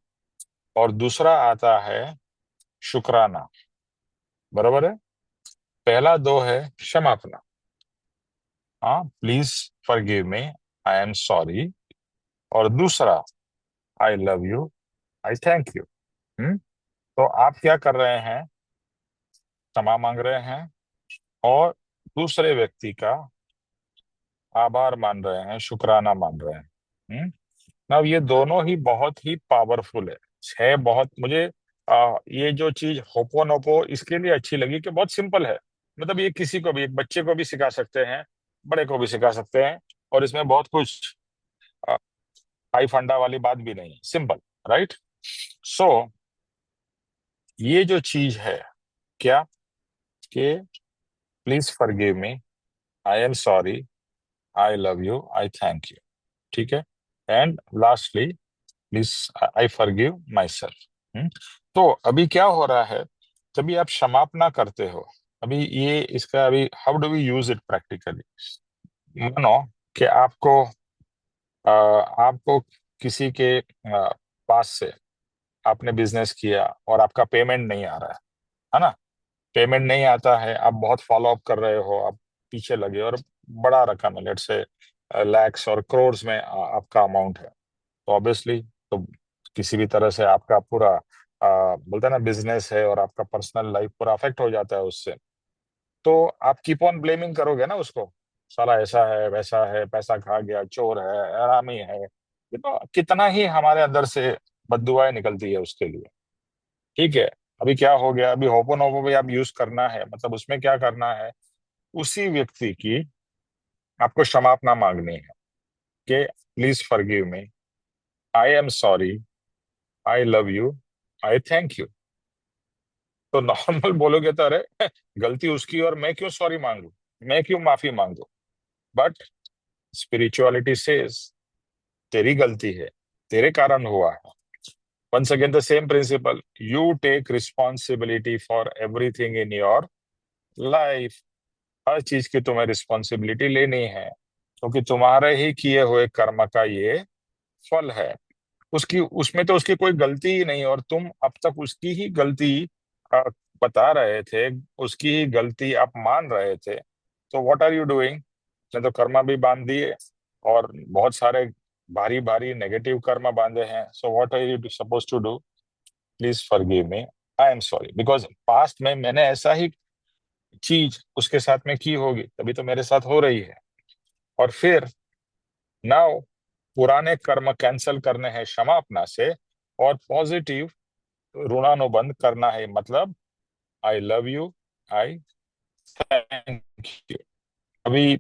और दूसरा आता है शुक्राना, बराबर है? पहला 2 है क्षमापना, हाँ, please forgive me, I am sorry, और दूसरा आई love you, I thank you. तो आप क्या कर रहे हैं? क्षमा मांग रहे हैं और दूसरे व्यक्ति का आभार मान रहे हैं, शुक्राना मान रहे हैं। नाउ ये दोनों ही बहुत ही पावरफुल है बहुत। मुझे ये जो चीज होपोनोपो इसके लिए अच्छी लगी कि बहुत सिंपल है। मतलब ये किसी को भी, एक बच्चे को भी सिखा सकते हैं, बड़े को भी सिखा सकते हैं, और इसमें बहुत कुछ हाई फंडा वाली बात भी नहीं है, सिंपल, राइट? सो ये जो चीज है, क्या कि please forgive me, I am sorry, I love you, I thank you, ठीक है? And lastly, please I forgive my self. तो अभी क्या हो रहा है, जब भी आप क्षमापना करते हो अभी ये इसका अभी how do we use it practically. मानो कि आपको किसी के पास से आपने बिजनेस किया और आपका पेमेंट नहीं आ रहा है ना। पेमेंट नहीं आता है, आप बहुत फॉलो अप कर रहे हो, आप पीछे लगे, और बड़ा रकम है, लेट्स से लैक्स और करोड़ में आपका अमाउंट है। तो ऑब्वियसली तो किसी भी तरह से आपका पूरा बोलते हैं ना बिजनेस है और आपका पर्सनल लाइफ पूरा अफेक्ट हो जाता है उससे। तो आप कीप ऑन ब्लेमिंग करोगे ना उसको, साला ऐसा है वैसा है, पैसा खा गया, चोर है, हरामी है, तो कितना ही हमारे अंदर से बददुआएं निकलती है उसके लिए। ठीक है। अभी क्या हो गया, अभी होपोनोपो भी आप यूज करना है, मतलब उसमें क्या करना है, उसी व्यक्ति की आपको क्षमापना मांगनी है कि please forgive me, I am sorry, I love you, I thank you. तो नॉर्मल बोलोगे तो अरे गलती उसकी और मैं क्यों सॉरी मांगू, मैं क्यों माफी मांगू। बट स्पिरिचुअलिटी सेज तेरी गलती है, तेरे कारण हुआ है। Once again the same principle, you take responsibility for everything in your life. हर चीज की तुम्हें रिस्पॉन्सिबिलिटी लेनी है, क्योंकि तुम्हारे ही किए हुए कर्म का ये फल है। उसकी उसमें तो उसकी कोई गलती ही नहीं, और तुम अब तक उसकी ही गलती अ, बता रहे थे, उसकी ही गलती आप मान रहे थे। तो व्हाट आर यू डूइंग। ने तो कर्मा भी बांध दिए, और बहुत सारे भारी भारी नेगेटिव कर्मा बांधे हैं। So what are you suppose to do, please forgive me, I am sorry, because past में मैंने ऐसा ही चीज उसके साथ में की होगी, तभी तो मेरे साथ हो रही है। और फिर नाउ पुराने कर्म कैंसल करने हैं क्षमापना से, और पॉजिटिव ऋणानुबंध करना है, मतलब आई love you, I thank you. अभी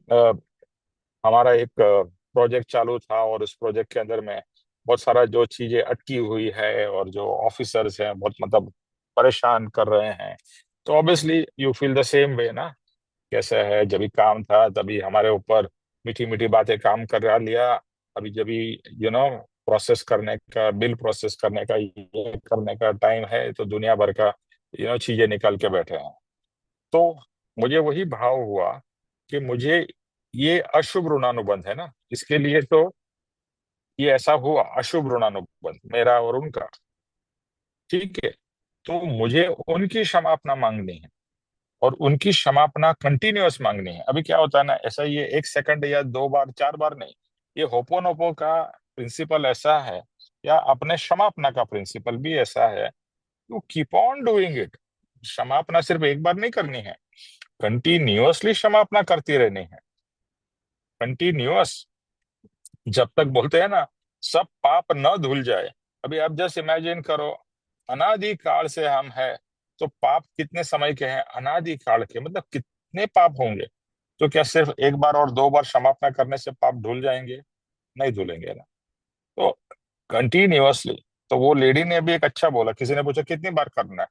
हमारा एक प्रोजेक्ट चालू था, और उस प्रोजेक्ट के अंदर में बहुत सारा जो चीजें अटकी हुई है, और जो ऑफिसर्स हैं बहुत मतलब परेशान कर रहे हैं। तो obviously you feel the same way ना। कैसा है, जब भी काम था तभी हमारे ऊपर मीठी मीठी बातें काम करा लिया, अभी जब भी प्रोसेस करने का, बिल प्रोसेस करने का, ये करने का टाइम है, तो दुनिया भर का चीजें निकल के बैठे हैं। तो मुझे वही भाव हुआ कि मुझे ये अशुभ ऋणानुबंध है ना, इसके लिए तो ये ऐसा हुआ अशुभ ऋणानुबंध मेरा और उनका। ठीक है। तो मुझे उनकी क्षमापना मांगनी है, और उनकी क्षमापना कंटिन्यूअस मांगनी है। अभी क्या होता है ना, ऐसा ये 1 सेकंड या 2 बार 4 बार नहीं, ये होपोनोपो का प्रिंसिपल ऐसा है, या अपने क्षमापना का प्रिंसिपल भी ऐसा है, to keep on doing it. क्षमापना सिर्फ एक बार नहीं करनी है, कंटिन्यूअसली क्षमापना करती रहनी है, कंटिन्यूअस, जब तक बोलते हैं ना सब पाप न धुल जाए। अभी आप जस्ट इमेजिन करो, अनादि काल से हम है, तो पाप कितने समय के हैं, अनादि काल के, मतलब कितने पाप होंगे। तो क्या सिर्फ एक बार और 2 बार क्षमापना करने से पाप धुल जाएंगे, नहीं धुलेंगे ना। तो कंटिन्यूअसली। तो वो लेडी ने भी एक अच्छा बोला, किसी ने पूछा कितनी बार करना है,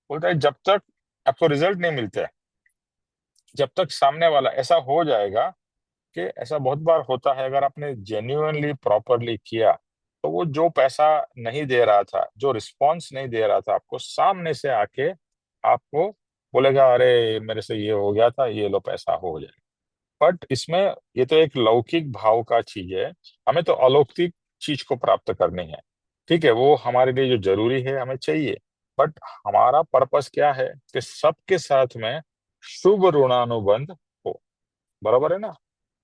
बोलता है जब तक आपको रिजल्ट नहीं मिलते, जब तक सामने वाला ऐसा हो जाएगा कि ऐसा बहुत बार होता है, अगर आपने जेन्युइनली प्रॉपरली किया, तो वो जो पैसा नहीं दे रहा था, जो रिस्पॉन्स नहीं दे रहा था आपको, सामने से आके आपको बोलेगा अरे मेरे से ये हो गया था, ये लो पैसा हो जाए। बट इसमें ये तो एक लौकिक भाव का चीज है, हमें तो अलौकिक चीज को प्राप्त करनी है। ठीक है, वो हमारे लिए जो जरूरी है हमें चाहिए। बट हमारा पर्पस क्या है कि सबके साथ में शुभ ऋणानुबंध हो। बराबर है ना,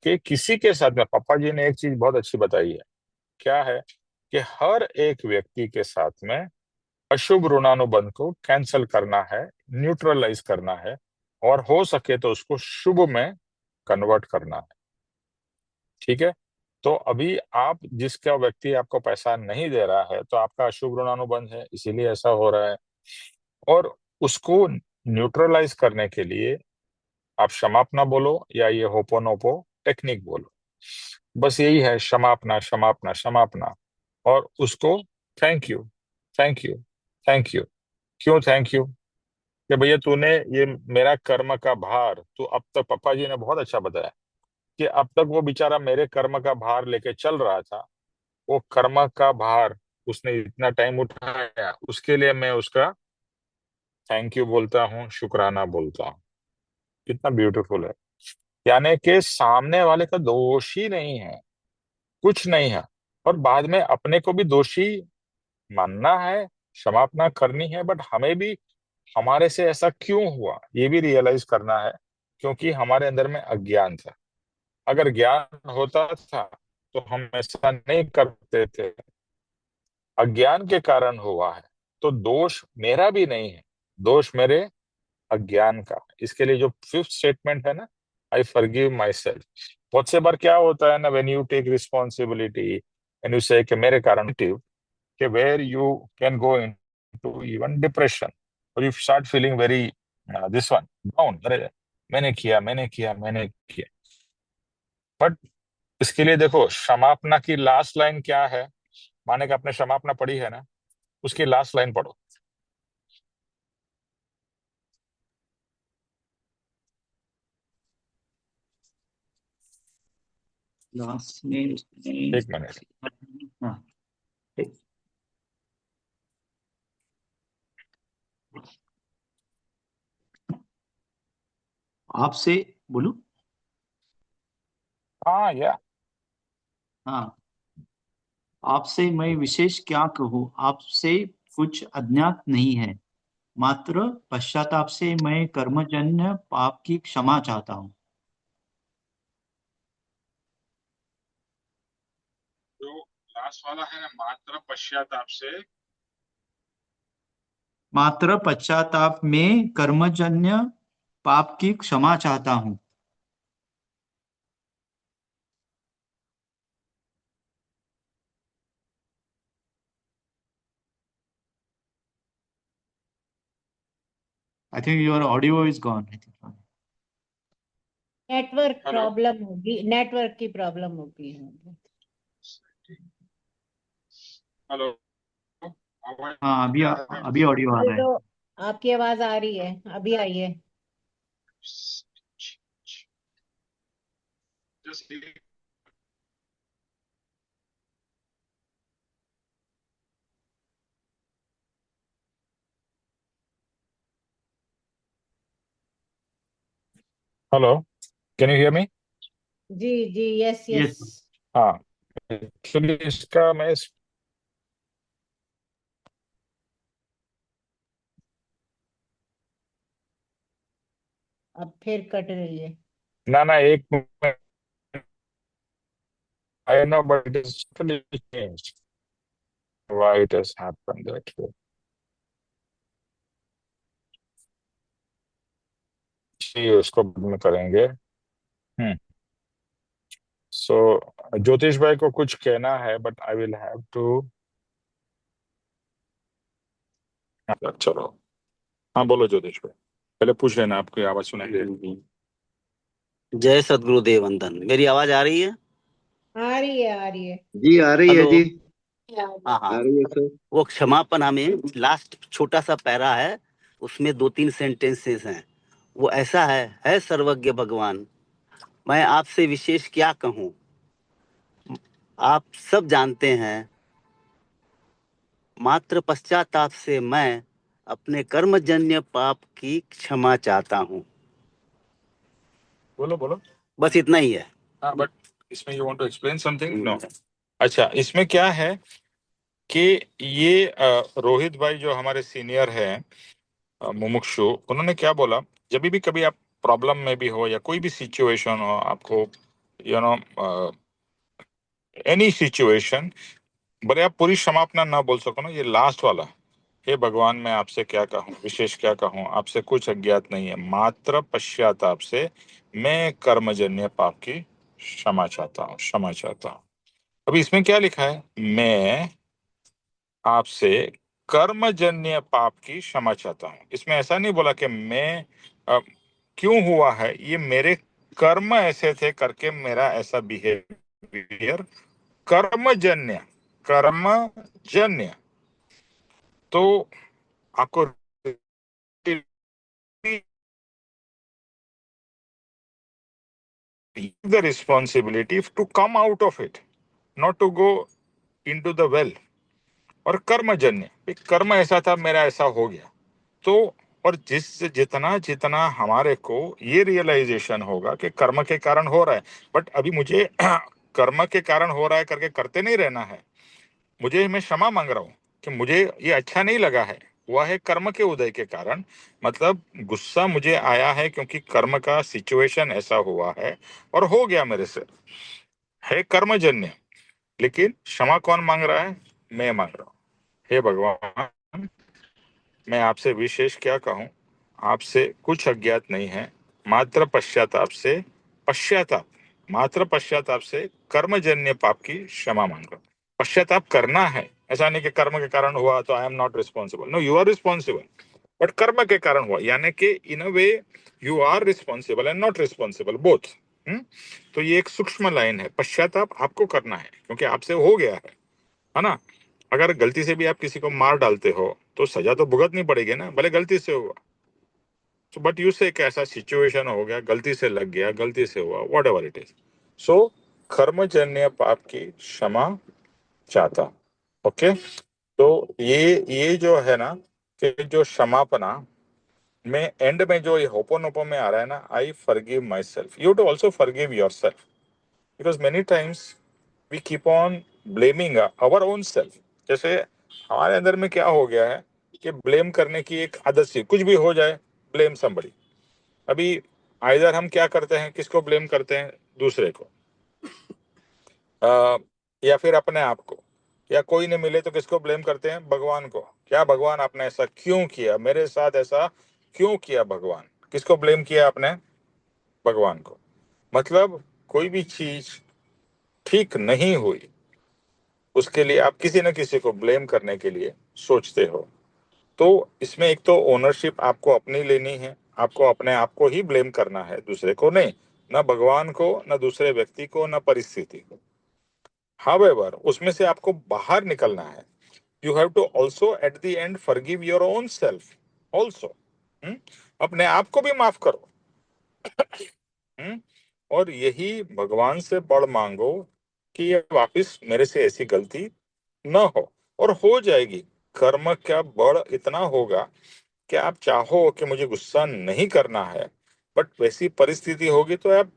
कि किसी के साथ में, पापा जी ने एक चीज बहुत अच्छी बताई है, क्या है कि हर एक व्यक्ति के साथ में अशुभ ऋणानुबंध को कैंसल करना है, न्यूट्रलाइज करना है, और हो सके तो उसको शुभ में कन्वर्ट करना है। ठीक है। तो अभी आप जिसका व्यक्ति आपको पैसा नहीं दे रहा है, तो आपका अशुभ ऋणानुबंध है, इसीलिए ऐसा हो रहा है। और उसको न्यूट्रलाइज करने के लिए आप क्षमापना बोलो, या ये होपोनोपो टेक्निक बोलो, बस यही है, क्षमापना क्षमापना क्षमापना। और उसको thank you, thank you, thank you. क्यों थैंक यू, कि भैया तूने ये मेरा कर्म का भार, तो अब तक पापा जी ने बहुत अच्छा बताया कि अब तक वो बेचारा मेरे कर्म का भार लेके चल रहा था, वो कर्म का भार उसने इतना टाइम उठाया, उसके लिए मैं उसका थैंक यू बोलता हूँ, शुक्राना बोलता हूँ। कितना ब्यूटीफुल है। यानी कि सामने वाले का दोष ही नहीं है, कुछ नहीं है, और बाद में अपने को भी दोषी मानना है, क्षमापना करनी है, बट हमें भी हमारे से ऐसा क्यों हुआ ये भी रियलाइज करना है, क्योंकि हमारे अंदर में अज्ञान था। अगर ज्ञान होता था तो हम ऐसा नहीं करते थे, अज्ञान के कारण हुआ है। तो दोष मेरा भी नहीं है, दोष मेरे अज्ञान का। इसके लिए जो फिफ्थ स्टेटमेंट है ना, आई फॉरगिव माई सेल्फ। बहुत से बार क्या होता है ना, when you take responsibility and you say कि मेरे कारण, कि where you can go into even depression, और you start feeling very this one down, अरे मैंने किया। बट इसके लिए देखो, क्षमापना की लास्ट लाइन क्या है? माने कि आपने क्षमापना पढ़ी है ना, उसकी लास्ट लाइन पढ़ो। लास्ट में उसने, एक मिनट। हाँ ठीक। आपसे बोलूं? हाँ या हाँ, आपसे मैं विशेष क्या कहूँ, आपसे कुछ अज्ञात नहीं है, मात्र पश्चाताप से मैं कर्मजन्य पाप की क्षमा चाहता हूँ। जो लास्ट वाला है ना, मात्र पश्चाताप से, मात्र पश्चाताप में कर्मजन्य पाप की क्षमा चाहता हूँ। I think your audio is gone. I think. Network hello, problem होगी, नेटवर्क की प्रॉब्लम होगी। हेलो, आवाज हाँ, आ रहा है? अभी ऑडियो आ रहा है। तो आपकी आवाज आ रही है, अभी आई है। Just hello, can you hear me? जी जी, यस यस। Yes. हाँ, एक्चुअली इसका मैं, अब फिर कट रही है। ना एक minute, I know but it is totally changed, why it has happened that way. जी, उसको बाद में करेंगे। हम्म। सो ज्योतिष भाई को कुछ कहना है, but I will have to. चलो, हाँ बोलो ज्योतिष भाई, पहले पूछ लेना, आपकी आवाज सुनाई दे रही है। जय सदगुरुदेव वंदन। मेरी आवाज आ रही है? आ रही है, आ रही है। जी आ रही है हेलो। जी, हाँ आ हाँ। रही है सर। वो क्षमापण हमें लास्ट छोटा सा पैरा है, उसमें 2-3 सेंटेंसेस हैं। वो ऐसा है सर्वज्ञ भगवान, मैं आपसे विशेष क्या कहूँ, आप सब जानते हैं, मात्र पश्चाताप से मैं अपने कर्मजन्य पाप की क्षमा चाहता हूँ। बोलो बोलो। बस इतना ही है। हाँ, बट इसमें you want to explain something? No. अच्छा, इसमें क्या है कि ये रोहित भाई जो हमारे सीनियर हैं, मुमुक्षु, उन्होंने क्या बोला, जब भी कभी आप प्रॉब्लम में भी हो या कोई भी सिचुएशन हो, आपको यू नो एनी सिचुएशन, भले आप पूरी क्षमापना ना बोल सको ना, ये लास्ट वाला, हे भगवान मैं आपसे क्या कहूँ, विशेष क्या कहूँ, आपसे कुछ अज्ञात नहीं है, मात्र पश्चाताप से मैं कर्मजन्य पाप की क्षमा चाहता हूँ। अभी इसमें क्या लिखा है? मैं आपसे कर्मजन्य पाप की क्षमा चाहता हूँ। इसमें ऐसा नहीं बोला कि मैं क्यों हुआ है, ये मेरे कर्म ऐसे थे करके मेरा ऐसा बिहेवियर, कर्मजन्य, कर्मजन्य। तो आपको the responsibility to come out of it, not to go into the well। और कर्मजन्य, कर्म ऐसा था, मेरा ऐसा हो गया, तो और जितना जितना हमारे को ये रियलाइजेशन होगा कि कर्म के कारण हो रहा है, बट अभी मुझे कर्म के कारण हो रहा है करके करते नहीं रहना है। मैं क्षमा मांग रहा हूँ कि मुझे ये अच्छा नहीं लगा है, हुआ है कर्म के उदय के कारण। मतलब गुस्सा मुझे आया है क्योंकि कर्म का सिचुएशन ऐसा हुआ है और हो गया मेरे से, है कर्मजन्य। लेकिन क्षमा कौन मांग रहा है? मैं मांग रहा हूँ। हे भगवान, मैं आपसे विशेष क्या कहूँ, आपसे कुछ अज्ञात नहीं है, मात्र पश्चाताप से कर्मजन्य पाप की क्षमा मांग रहा हूँ। पश्चाताप करना है, ऐसा नहीं कि कर्म के कारण हुआ तो I am not responsible. No, you are responsible, but कर्म के कारण हुआ, यानी कि in a way you are responsible and not responsible both. तो ये एक सूक्ष्म लाइन है। पश्चाताप आपको करना है क्योंकि आपसे हो गया है ना। अगर गलती से भी आप किसी को मार डालते हो तो सजा तो भुगतनी पड़ेगी ना, भले गलती से हुआ। तो बट यू से एक ऐसा सिचुएशन हो गया, गलती से लग गया, गलती से हुआ, वॉट एवर इट इज। सो कर्मजन्य पाप की क्षमा चाहता। ओके, तो ये जो है ना, कि जो क्षमापना में एंड में जो ये होपोनोपो में आ रहा है ना, I forgive myself, you too also forgive yourself, because many times we keep on blaming our own self. जैसे हमारे अंदर में क्या हो गया है कि ब्लेम करने की एक आदत सी, कुछ भी हो जाए ब्लेम समबडी। अभी आइदर हम क्या करते हैं, किसको ब्लेम करते हैं? दूसरे को, या फिर अपने आप को, या कोई नहीं मिले तो किसको ब्लेम करते हैं? भगवान को। क्या भगवान आपने ऐसा क्यों किया, मेरे साथ ऐसा क्यों किया भगवान? किसको ब्लेम किया आपने? भगवान को। मतलब कोई भी चीज ठीक नहीं हुई उसके लिए आप किसी न किसी को ब्लेम करने के लिए सोचते हो। तो इसमें एक तो ओनरशिप आपको अपनी लेनी है, आपको अपने आप को ही ब्लेम करना है, दूसरे को नहीं, ना भगवान को, ना दूसरे व्यक्ति को, ना परिस्थिति को। हाउएवर उसमें से आपको बाहर निकलना है। You have to also at the end forgive your own self also. अपने आप को भी माफ करो। हम्म? और यही भगवान से बड़ मांगो कि ये वापस मेरे से ऐसी गलती न हो, और हो जाएगी। कर्म का बड़ इतना होगा कि आप चाहो कि मुझे गुस्सा नहीं करना है, बट वैसी परिस्थिति होगी तो आप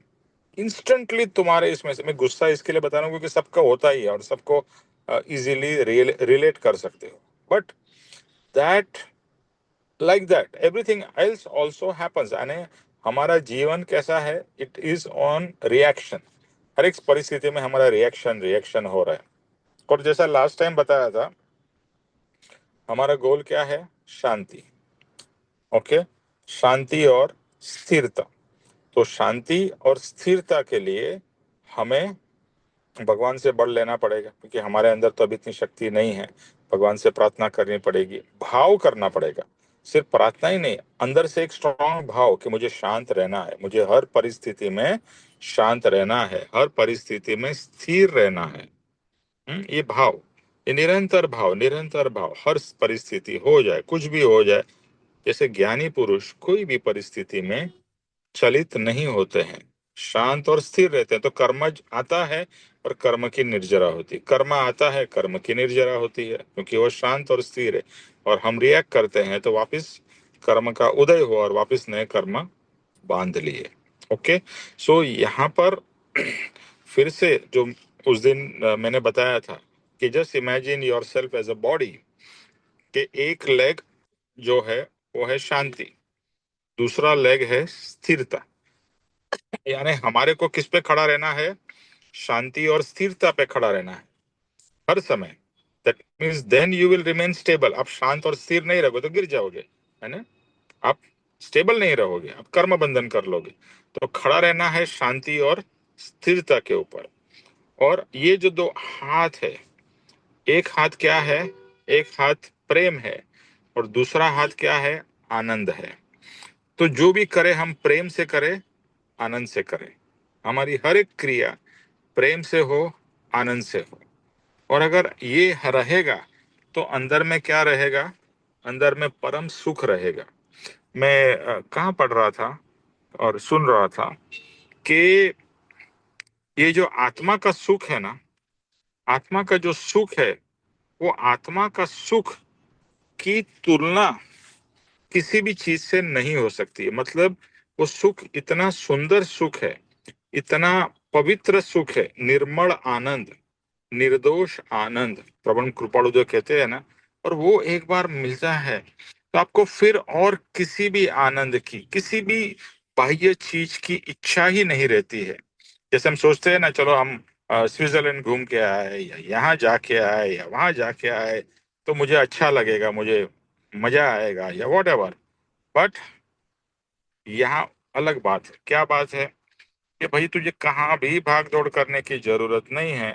इंस्टेंटली तुम्हारे इसमें से, मैं गुस्सा इसके लिए बता रहा हूँ क्योंकि सबका होता ही है और सबको इजीली रिलेट कर सकते हो। But that like that everything else also happens. यानी हमारा जीवन कैसा है? It is on reaction. हर एक परिस्थिति में हमारा रिएक्शन रिएक्शन हो रहा है। और जैसा लास्ट टाइम बताया था, हमारा गोल क्या है? शांति। ओके, शांति और स्थिरता। तो शांति और स्थिरता के लिए हमें भगवान से बढ़ लेना पड़ेगा, क्योंकि हमारे अंदर तो अभी इतनी शक्ति नहीं है। भगवान से प्रार्थना करनी पड़ेगी, भाव करना पड़ेगा। सिर्फ प्रार्थना ही नहीं, अंदर से एक स्ट्रॉन्ग भाव कि मुझे शांत रहना है, मुझे हर परिस्थिति में शांत रहना है, हर परिस्थिति में स्थिर रहना है। ये भाव, ये निरंतर भाव, हर परिस्थिति हो जाए, कुछ भी हो जाए। जैसे ज्ञानी पुरुष कोई भी परिस्थिति में चलित नहीं होते हैं, शांत और स्थिर रहते हैं। तो कर्मज आता है और कर्म की निर्जरा होती, कर्म आता है, कर्म की निर्जरा होती है, क्योंकि वो शांत और स्थिर है। और हम रिएक्ट करते हैं तो वापस कर्म का उदय हुआ और वापस नए कर्म बांध लिए। ओके, सो यहाँ पर फिर से जो उस दिन मैंने बताया था कि just imagine yourself as a body, के एक लेग जो है वो है शांति, दूसरा लेग है स्थिरता। यानी हमारे को किस पे खड़ा रहना है? शांति और स्थिरता पे खड़ा रहना है हर समय। That means then you will remain stable. आप शांत और स्थिर नहीं रहोगे तो गिर जाओगे, है ना। आप स्टेबल नहीं रहोगे, आप कर्म बंधन कर लोगे। तो खड़ा रहना है शांति और स्थिरता के ऊपर। और ये जो दो हाथ है, एक हाथ क्या है? एक हाथ प्रेम है और दूसरा हाथ क्या है? आनंद है। तो जो भी करे हम प्रेम से करें, आनंद से करें। हमारी हर एक क्रिया प्रेम से हो, आनंद से हो। और अगर ये रहेगा तो अंदर में क्या रहेगा? अंदर में परम सुख रहेगा। मैं कहाँ पढ़ रहा था और सुन रहा था कि ये जो आत्मा का सुख है ना, आत्मा का जो सुख है, वो आत्मा का सुख की तुलना किसी भी चीज से नहीं हो सकती। मतलब वो सुख इतना सुंदर सुख है, इतना पवित्र सुख है, निर्मल आनंद, निर्दोष आनंद, प्रबल कृपाणु जो कहते हैं ना, और वो एक बार मिलता है तो आपको फिर और किसी भी आनंद की, किसी भी बाह्य चीज की इच्छा ही नहीं रहती है। जैसे हम सोचते हैं ना, चलो हम स्विट्जरलैंड घूम के आए, या यहाँ जाके आए, या वहां जाके आए, तो मुझे अच्छा लगेगा, मुझे मजा आएगा, या वॉट एवर। बट यहाँ अलग बात है। क्या बात है कि भाई तुझे कहाँ भी भाग दौड़ करने की जरूरत नहीं है।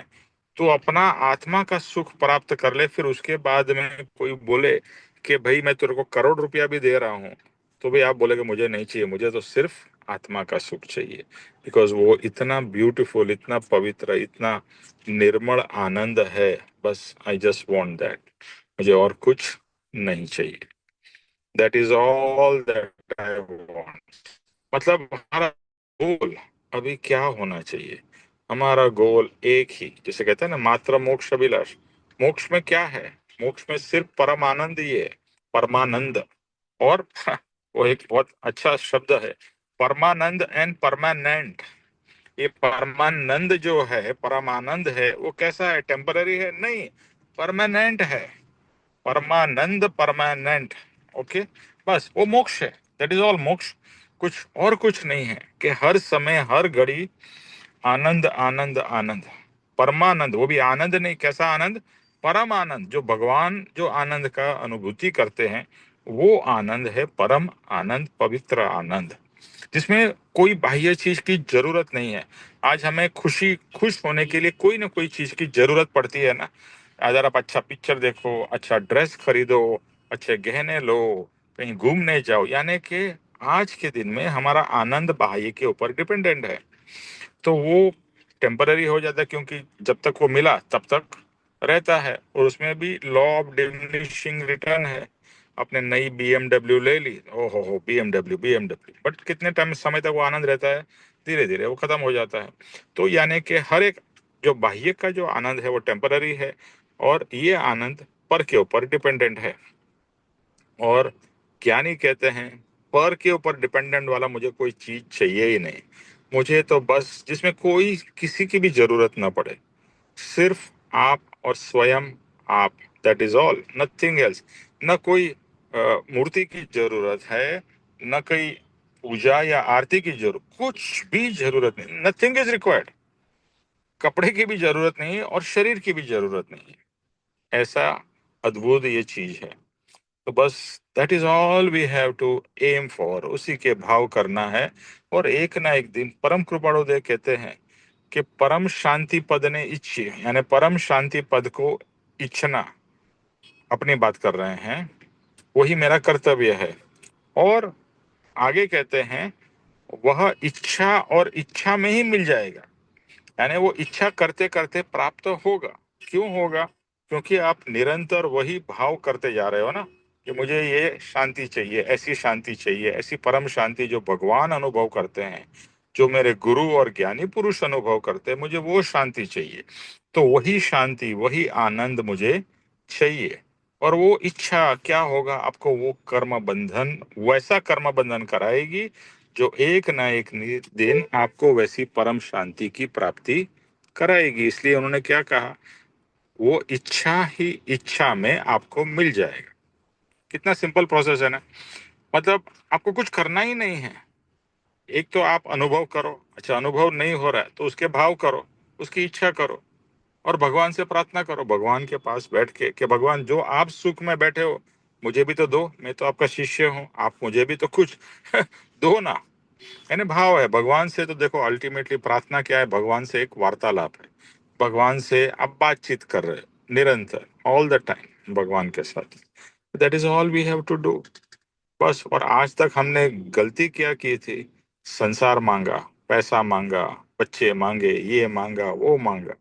तू अपना आत्मा का सुख प्राप्त कर ले, फिर उसके बाद में कोई बोले कि भाई मैं तेरे को करोड़ रुपया भी दे रहा हूँ, तो भाई आप बोलेगे मुझे नहीं चाहिए, मुझे तो सिर्फ आत्मा का सुख चाहिए। बिकॉज वो इतना ब्यूटीफुल, इतना पवित्र, इतना निर्मल आनंद है। बस आई जस्ट वॉन्ट दैट, मुझे और कुछ नहीं चाहिए। That is all that I want. मतलब हमारा गोल अभी क्या होना चाहिए? हमारा गोल एक ही, जैसे कहते हैं ना, मात्र मोक्ष अभिलाष। मोक्ष में क्या है? मोक्ष में सिर्फ परम आनंद ही है, परमानंद। और वो एक बहुत अच्छा शब्द है, परमानंद एंड परमानेंट। ये परमानंद जो है, परमानंद है, वो कैसा है? टेम्पररी है? नहीं, परमानेंट है। परमानंद, परमानेंट। ओके, बस वो मोक्ष है। दैट इज ऑल मोक्ष। कुछ और कुछ नहीं है कि हर समय हर घड़ी आनंद आनंद आनंद, परमानंद। वो भी आनंद नहीं, कैसा आनंद? परम आनंद। जो भगवान जो आनंद का अनुभूति करते हैं, वो आनंद है परम आनंद, पवित्र आनंद, जिसमें कोई बाह्य चीज की जरूरत नहीं है। आज हमें खुश होने के लिए कोई ना कोई चीज की जरूरत पड़ती है ना। अगर आप अच्छा पिक्चर देखो, अच्छा ड्रेस खरीदो, अच्छे गहने लो, कहीं घूमने जाओ, यानी कि आज के दिन में हमारा आनंद बाह्य के ऊपर डिपेंडेंट है। तो वो टेम्पररी हो जाता है, क्योंकि जब तक वो मिला तब तक रहता है, और उसमें भी लॉ ऑफ डिमिनिशिंग रिटर्न है। आपने नई बीएमडब्ल्यू ले ली, ओहो हो बीएमडब्ल्यू बीएमडब्ल्यू, बट कितने टाइम समय तक वो आनंद रहता है? धीरे धीरे वो खत्म हो जाता है। तो यानी कि हर एक जो बाह्य का जो आनंद है वो टेम्पररी है, और ये आनंद पर के ऊपर डिपेंडेंट है। और ज्ञानी कहते हैं पर के ऊपर डिपेंडेंट वाला मुझे कोई चीज चाहिए ही नहीं। मुझे तो बस जिसमें कोई किसी की भी जरूरत ना पड़े, सिर्फ आप और स्वयं आप, that is all, nothing else. न कोई मूर्ति की जरूरत है, न कोई पूजा या आरती की जरूरत, कुछ भी जरूरत नहीं। Nothing is required. कपड़े की भी जरूरत नहीं है, और शरीर की भी जरूरत नहीं है। ऐसा अद्भुत ये चीज है। तो बस that is all we have to aim for, उसी के भाव करना है। और एक ना एक दिन परम कृपाणुदेव कहते हैं कि परम शांति पद ने इच्छे, यानी परम शांति पद को इच्छना, अपनी बात कर रहे हैं, वही मेरा कर्तव्य है। और आगे कहते हैं वह इच्छा और इच्छा में ही मिल जाएगा। यानी वो इच्छा करते करते प्राप्त होगा। क्यों होगा? क्योंकि आप निरंतर वही भाव करते जा रहे हो ना, कि मुझे ये शांति चाहिए, ऐसी शांति चाहिए, ऐसी परम शांति जो भगवान अनुभव करते हैं, जो मेरे गुरु और ज्ञानी पुरुष अनुभव करते हैं, मुझे वो शांति चाहिए। तो वही शांति, वही आनंद मुझे चाहिए। और वो इच्छा क्या होगा? आपको वो कर्म बंधन, वैसा कर्म बंधन कराएगी जो एक ना एक दिन आपको वैसी परम शांति की प्राप्ति कराएगी। इसलिए उन्होंने क्या कहा? वो इच्छा ही इच्छा में आपको मिल जाएगा। कितना सिंपल प्रोसेस है ना। मतलब आपको कुछ करना ही नहीं है। एक तो आप अनुभव करो, अच्छा अनुभव नहीं हो रहा है तो उसके भाव करो, उसकी इच्छा करो, और भगवान से प्रार्थना करो, भगवान के पास बैठ के, कि भगवान जो आप सुख में बैठे हो मुझे भी तो दो, मैं तो आपका शिष्य हूँ, आप मुझे भी तो कुछ दो ना। यानी भाव है भगवान से। तो देखो अल्टीमेटली प्रार्थना क्या है? भगवान से एक वार्तालाप है। भगवान से आप बातचीत कर रहे हो निरंतर, ऑल द टाइम भगवान के साथ। That is all we have to do, बस। और आज तक हमने गलती क्या की थी? संसार मांगा, पैसा मांगा, बच्चे मांगे, ये मांगा, वो मांगा,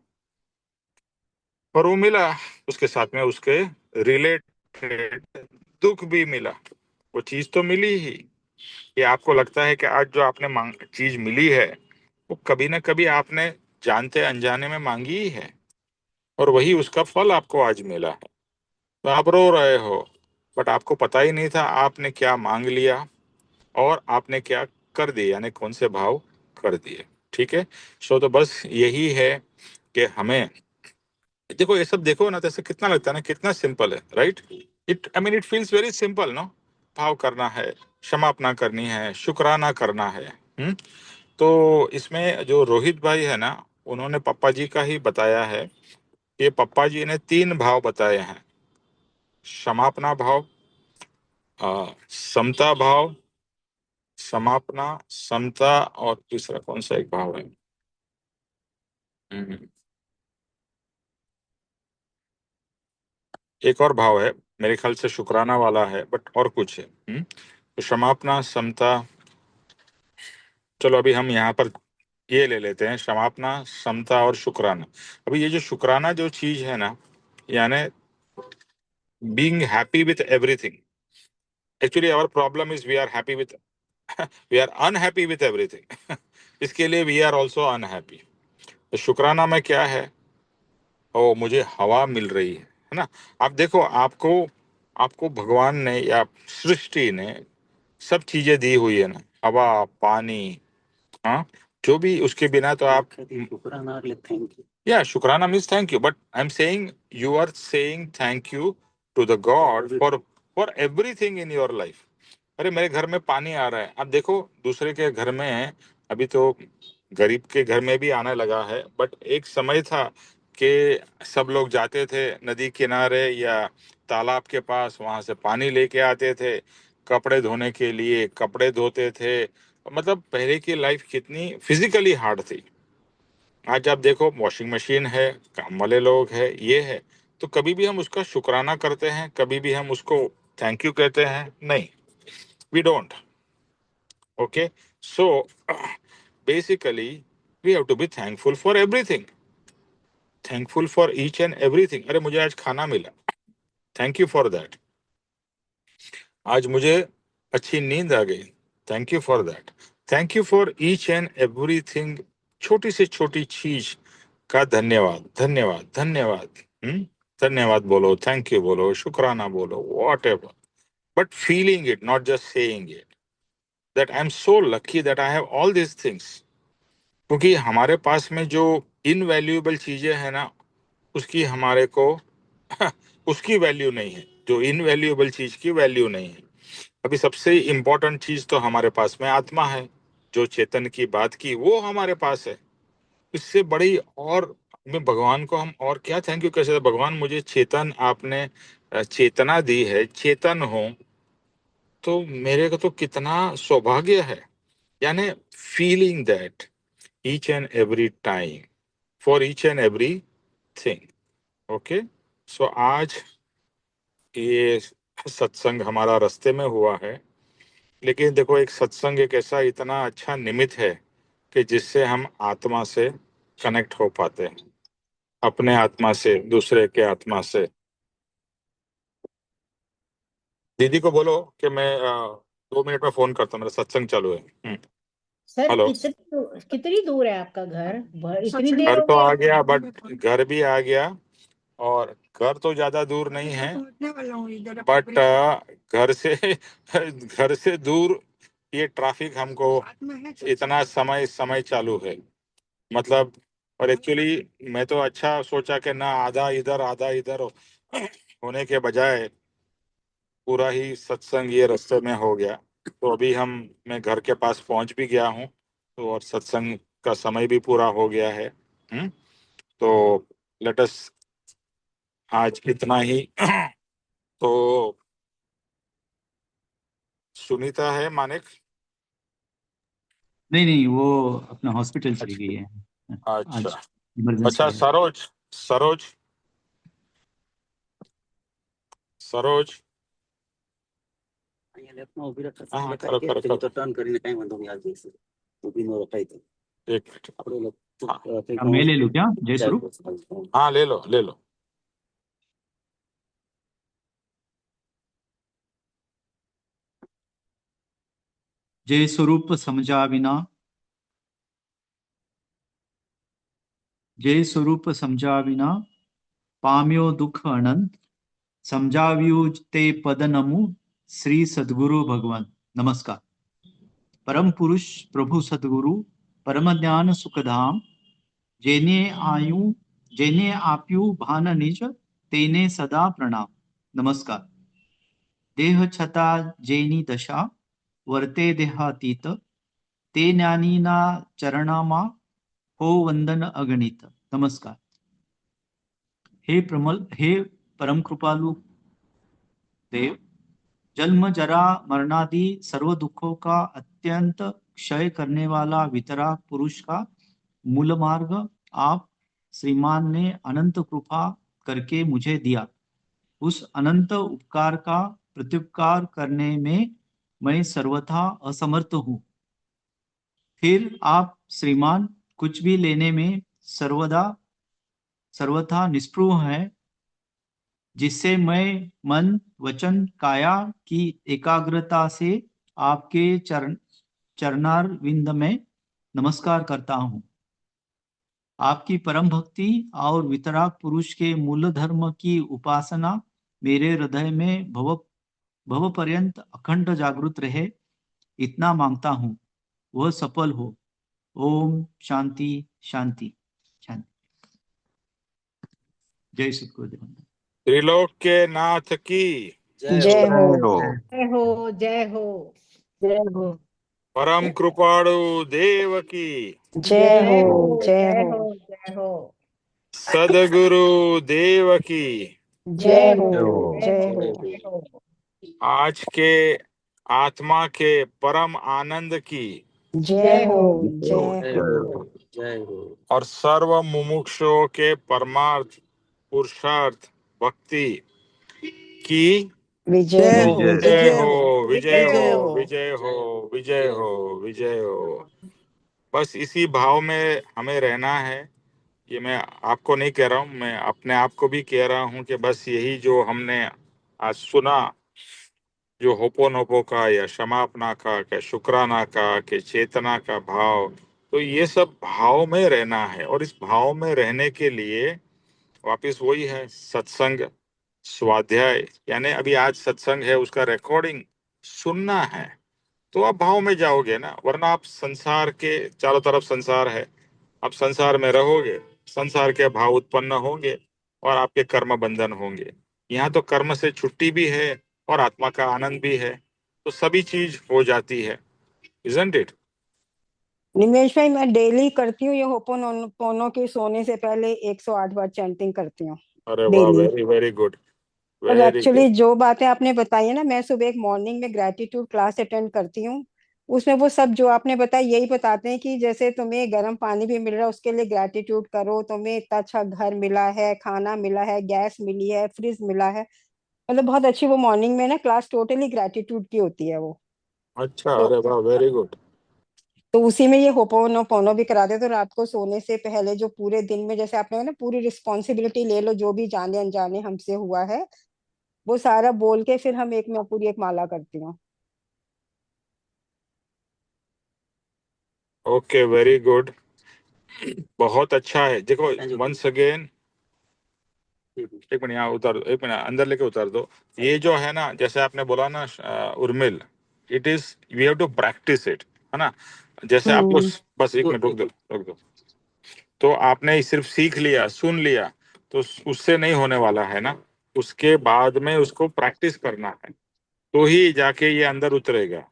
और वो मिला। उसके साथ में उसके रिलेटेड दुख भी मिला। वो चीज तो मिली ही। ये आपको लगता है कि आज जो आपने चीज मिली है, वो कभी ना कभी आपने जानते अनजाने में मांगी ही है, और वही उसका फल आपको आज मिला है। तो आप रो रहे हो, बट आपको पता ही नहीं था आपने क्या मांग लिया और आपने क्या कर दिया, यानी कौन से भाव कर दिए। ठीक है। तो बस यही है कि हमें देखो, ये सब देखो ना, जैसे कितना लगता है ना, कितना सिंपल है, right? It feels very simple, no? भाव करना है, क्षमापना करनी है, शुक्राना करना है। तो इसमें जो रोहित भाई है ना, उन्होंने पप्पा जी का ही बताया है। ये पप्पा जी ने 3 भाव बताए हैं: क्षमापना भाव, समता भाव, समापना, समता, और तीसरा कौन सा एक भाव है? हम्म, एक और भाव है, मेरे ख्याल से शुक्राना वाला है, बट और कुछ है। तो क्षमापना, समता, चलो अभी हम यहाँ पर ये ले लेते हैं, क्षमापना, समता और शुक्राना। अभी ये जो शुक्राना जो चीज है ना, यानी being happy with everything. Actually our problem is we are happy with we are unhappy with everything. इसके लिए वी आर ऑल्सो अनहैप्पी। तो शुक्राना में क्या है? ओ, मुझे हवा मिल रही है ना? आप देखो, आपको आपको भगवान ने या सृष्टि ने सब चीजें दी हुई है ना, हवा, पानी, हाँ, जो भी, उसके बिना तो आप, शुक्राना और थैंक यू। या शुक्राना means thank you, but I am saying you are saying thank you to the God for everything in your life. अरे मेरे घर में पानी आ रहा है, अब देखो दूसरे के घर में है, अभी तो गरीब के घर में भी आने लगा है, बट एक समय था कि सब लोग जाते थे नदी किनारे या तालाब के पास, वहां से पानी लेके आते थे, कपड़े धोने के लिए कपड़े धोते थे। मतलब पहले की लाइफ कितनी फिजिकली हार्ड थी। आज आप देखो, वॉशिंग मशीन है, काम वाले लोग है, ये है, तो कभी भी हम उसका शुक्राना करते हैं? कभी भी हम उसको थैंक यू कहते हैं? नहीं, we don't. Okay, so basically we have to be thankful for everything, thankful for each and everything. अरे मुझे आज खाना मिला, थैंक यू फॉर दैट। आज मुझे अच्छी नींद आ गई, thank you for that. Thank you for each and everything, छोटी से छोटी चीज का धन्यवाद, धन्यवाद, धन्यवाद। धन्यवाद बोलो, थैंक यू बोलो, शुक्राना बोलो, what ever, but feeling it, not just saying it, that I'm so lucky that I have all these things। क्योंकि हमारे पास में जो इनवैल्यूएबल चीजें हैं ना, उसकी हमारे को उसकी वैल्यू नहीं है, जो इनवैल्यूएबल चीज की वैल्यू नहीं है। अभी सबसे इम्पोर्टेंट चीज तो हमारे पास में आत्मा है, जो चेतन की बात की वो हमारे पास है। इससे बड़ी और में भगवान को हम और क्या थैंक यू कह सकते हैं? भगवान मुझे चेतन, आपने चेतना दी है, चेतन हो, तो मेरे को तो कितना सौभाग्य है। यानी feeling that each and every time for each and every thing। Okay, so आज ये सत्संग हमारा रास्ते में हुआ है, लेकिन देखो, एक सत्संग एक ऐसा इतना अच्छा निमित्त है कि जिससे हम आत्मा से कनेक्ट हो पाते हैं, अपने आत्मा से, दूसरे के आत्मा से। दीदी को बोलो कि मैं 2 मिनट में फोन करता हूँ, मेरा सत्संग चालू है। Sir hello. कितनी दूर है आपका घर? इतनी देर घर हो तो गई आ आपको? गया, बट घर भी आ गया, और घर तो ज्यादा दूर नहीं है, बट घर से घर से दूर ये ट्रैफिक हमको इतना समय समय चालू है, मतलब। और एक्चुअली मैं तो अच्छा सोचा कि ना आधा इधर होने के बजाय पूरा ही सत्संग ये रास्ते में हो गया। तो अभी मैं घर के पास पहुंच भी गया हूँ, तो और सत्संग का समय भी पूरा हो गया है। तो लेट अस आज इतना ही। तो सुनीता है मानिक? नहीं नहीं, वो अपना हॉस्पिटल चली गई है, अच्छा, आज इमरजेंसी अच्छा, है। सरोज, सरोज, सरोज। અહીંયા લેફ્ટમાં ઊભી રહે, हाँ, રખાય करो કે करो પેલી करो, તો ટર્ન કરીને કાંઈ વાંધો નહીં, આવી જશે ઊભી ન રખાય તો एक मिनट। આપણે हाँ, क्या मैं ले लूं क्या, जय स्वरूप? हाँ, ले लो, ले लो। जय स्वरूप समझा बिना, जय स्वरूप समझा बिना, पाम्यो दुख अनंत, समझाव्यू ते पद नमु श्री सद्गुरु भगवान। नमस्कार। परम पुरुष प्रभु सद्गुरु परम ज्ञान सुखधाम, जेने आप्यू भान निज, तेने सदा प्रणाम। नमस्कार। देह छता जेनी दशा, वर्ते देहातीत, ते ज्ञानीना चरणामा हो वंदन अगणित। नमस्कार। हे परम कृपालु देव, जन्म जरा मरणादि सर्व दुखों का अत्यंत क्षय करने वाला वितराग पुरुष का मूल मार्ग आप श्रीमान ने अनंत कृपा करके मुझे दिया। उस अनंत उपकार का प्रत्युपकार करने में मैं सर्वथा असमर्थ हूँ। फिर आप श्रीमान कुछ भी लेने में सर्वथा निष्प्रुह है, जिससे मैं मन वचन काया की एकाग्रता से आपके चरणारविंद में नमस्कार करता हूँ। आपकी परम भक्ति और वितराग पुरुष के मूल धर्म की उपासना मेरे हृदय में भव पर्यंत अखंड जागृत रहे, इतना मांगता हूँ, वह सफल हो। ओम शांति शांति शांति। जय सद्गुरुदेव। त्रिलोक के नाथ की जय हो। जय हो, जय हो, जय हो। परम कृपाणु देव की जय हो। जय जय हो। हो, जय हो, सदगुरु देव की जय हो। जय जय हो, हो। जय हो। आज के आत्मा के परम आनंद की जय हो। जय जय हो। हो, जय हो। और सर्व मुमुक्षुओं के परमार्थ पुरुषार्थ भक्ति की विजय हो। विजय हो, विजय विजय हो, हो। विजय हो, विजय हो, विजय हो। बस इसी भाव में हमें रहना है। ये मैं आपको नहीं कह रहा हूँ, मैं अपने आप को भी कह रहा हूँ कि बस यही जो हमने आज सुना, जो होपोनोपो का या क्षमापना का, क्या शुक्राना का, के चेतना का भाव, तो ये सब भाव में रहना है। और इस भाव में रहने के लिए वापस वही है सत्संग, स्वाध्याय, यानी अभी आज सत्संग है उसका रिकॉर्डिंग सुनना है, तो आप भाव में जाओगे ना। वरना आप संसार के चारों तरफ संसार है, आप संसार में रहोगे, संसार के भाव उत्पन्न होंगे और आपके कर्म बंधन होंगे। यहाँ तो कर्म से छुट्टी भी है और आत्मा का आनंद भी है, तो सभी चीज हो जाती है, isn't it? निमेश भाई, मैं डेली करती हूँ ये होपोनोपोनो के सोने से पहले 108 बार चैंटिंग करती हूँ अरे वाह, डेली। वेरी वेरी गुड, और वेरी एक्चुअली गुड। जो बातें आपने बताई है ना, मैं सुबह एक मॉर्निंग में ग्रेटिट्यूड क्लास अटेंड करती हूँ। उसमें वो सब जो आपने बताया यही बताते हैं कि जैसे तुम्हें गर्म पानी भी मिल रहा है उसके लिए ग्रेटिट्यूड करो, तुम्हें इतना अच्छा घर मिला है, खाना मिला है, गैस मिली है, फ्रिज मिला है। मतलब बहुत अच्छी वो मॉर्निंग में ना क्लास टोटली ग्रेटिट्यूड की होती है वो। अच्छा, तो अरे वाह, वेरी गुड। तो उसी में ये होपोनोपोनो भी कराते, तो रात को सोने से पहले जो पूरे दिन में जैसे आपने ना पूरी रिस्पॉन्सिबिलिटी ले लो, जो भी जाने अनजाने हमसे हुआ है वो सारा बोल के फिर हम मैं पूरी एक माला करती हूँ। ओके, वेरी गुड, बहुत अच्छा है। देखो वंस अगेन, एक मिनट यहाँ उतार दो, एक मिनट अंदर लेके उतार दो। ये जो है ना, जैसे आपने बोला ना Urmil, it is we have to practice it, है ना। जैसे आपको बस एक मिनट रुक दो। तो आपने सिर्फ सीख लिया, सुन लिया, तो उससे नहीं होने वाला है ना। उसके बाद में उसको प्रैक्टिस करना है, तो ही जाके ये अंदर उतरेगा।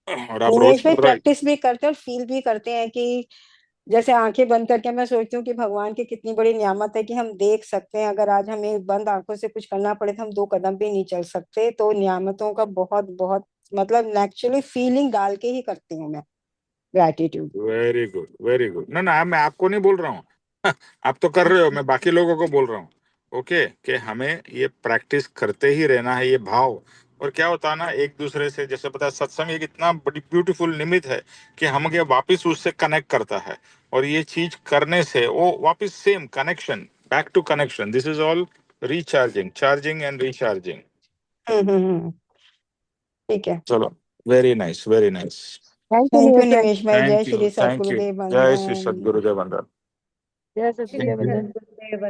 और आप रोज निमेश भाई कर रहे। प्रैक्टिस भी करते हैं और फील भी करते हैं कि जैसे आंखें बंद करके मैं सोचती हूँ कि भगवान की कितनी बड़ी नियामत है कि हम देख सकते हैं। अगर आज हमें बंद आंखों से कुछ करना पड़े तो हम 2 कदम भी नहीं चल सकते। तो नियामतों का बहुत बहुत मतलब नेचुरली फीलिंग डाल के ही करती हूँ मैं gratitude. Very good, very good. ना ना, मैं आपको नहीं बोल रहा हूँ आप तो कर रहे हो, मैं बाकी लोगों को बोल रहा हूँ। ओके, कि हमें ये प्रैक्टिस करते ही रहना है, ये भाव। और क्या होता है ना, एक दूसरे से, जैसे पता है सत्संग एक इतना बड़ी ब्यूटीफुल निमित्त है कि हमें वापस उससे कनेक्ट करता है। और ये चीज करने से वो वापस same connection, back to connection, this is all recharging, charging and recharging. ठीक है। चलो, very nice, very nice. Thank you Nimesh भाई। जय thank you, Shri thank you. Satgurudev जय श्री वंदन। सद्गुरुदेव वंदन। जय श्री सतगुरुदेव वंदन। सद्गुरुदेव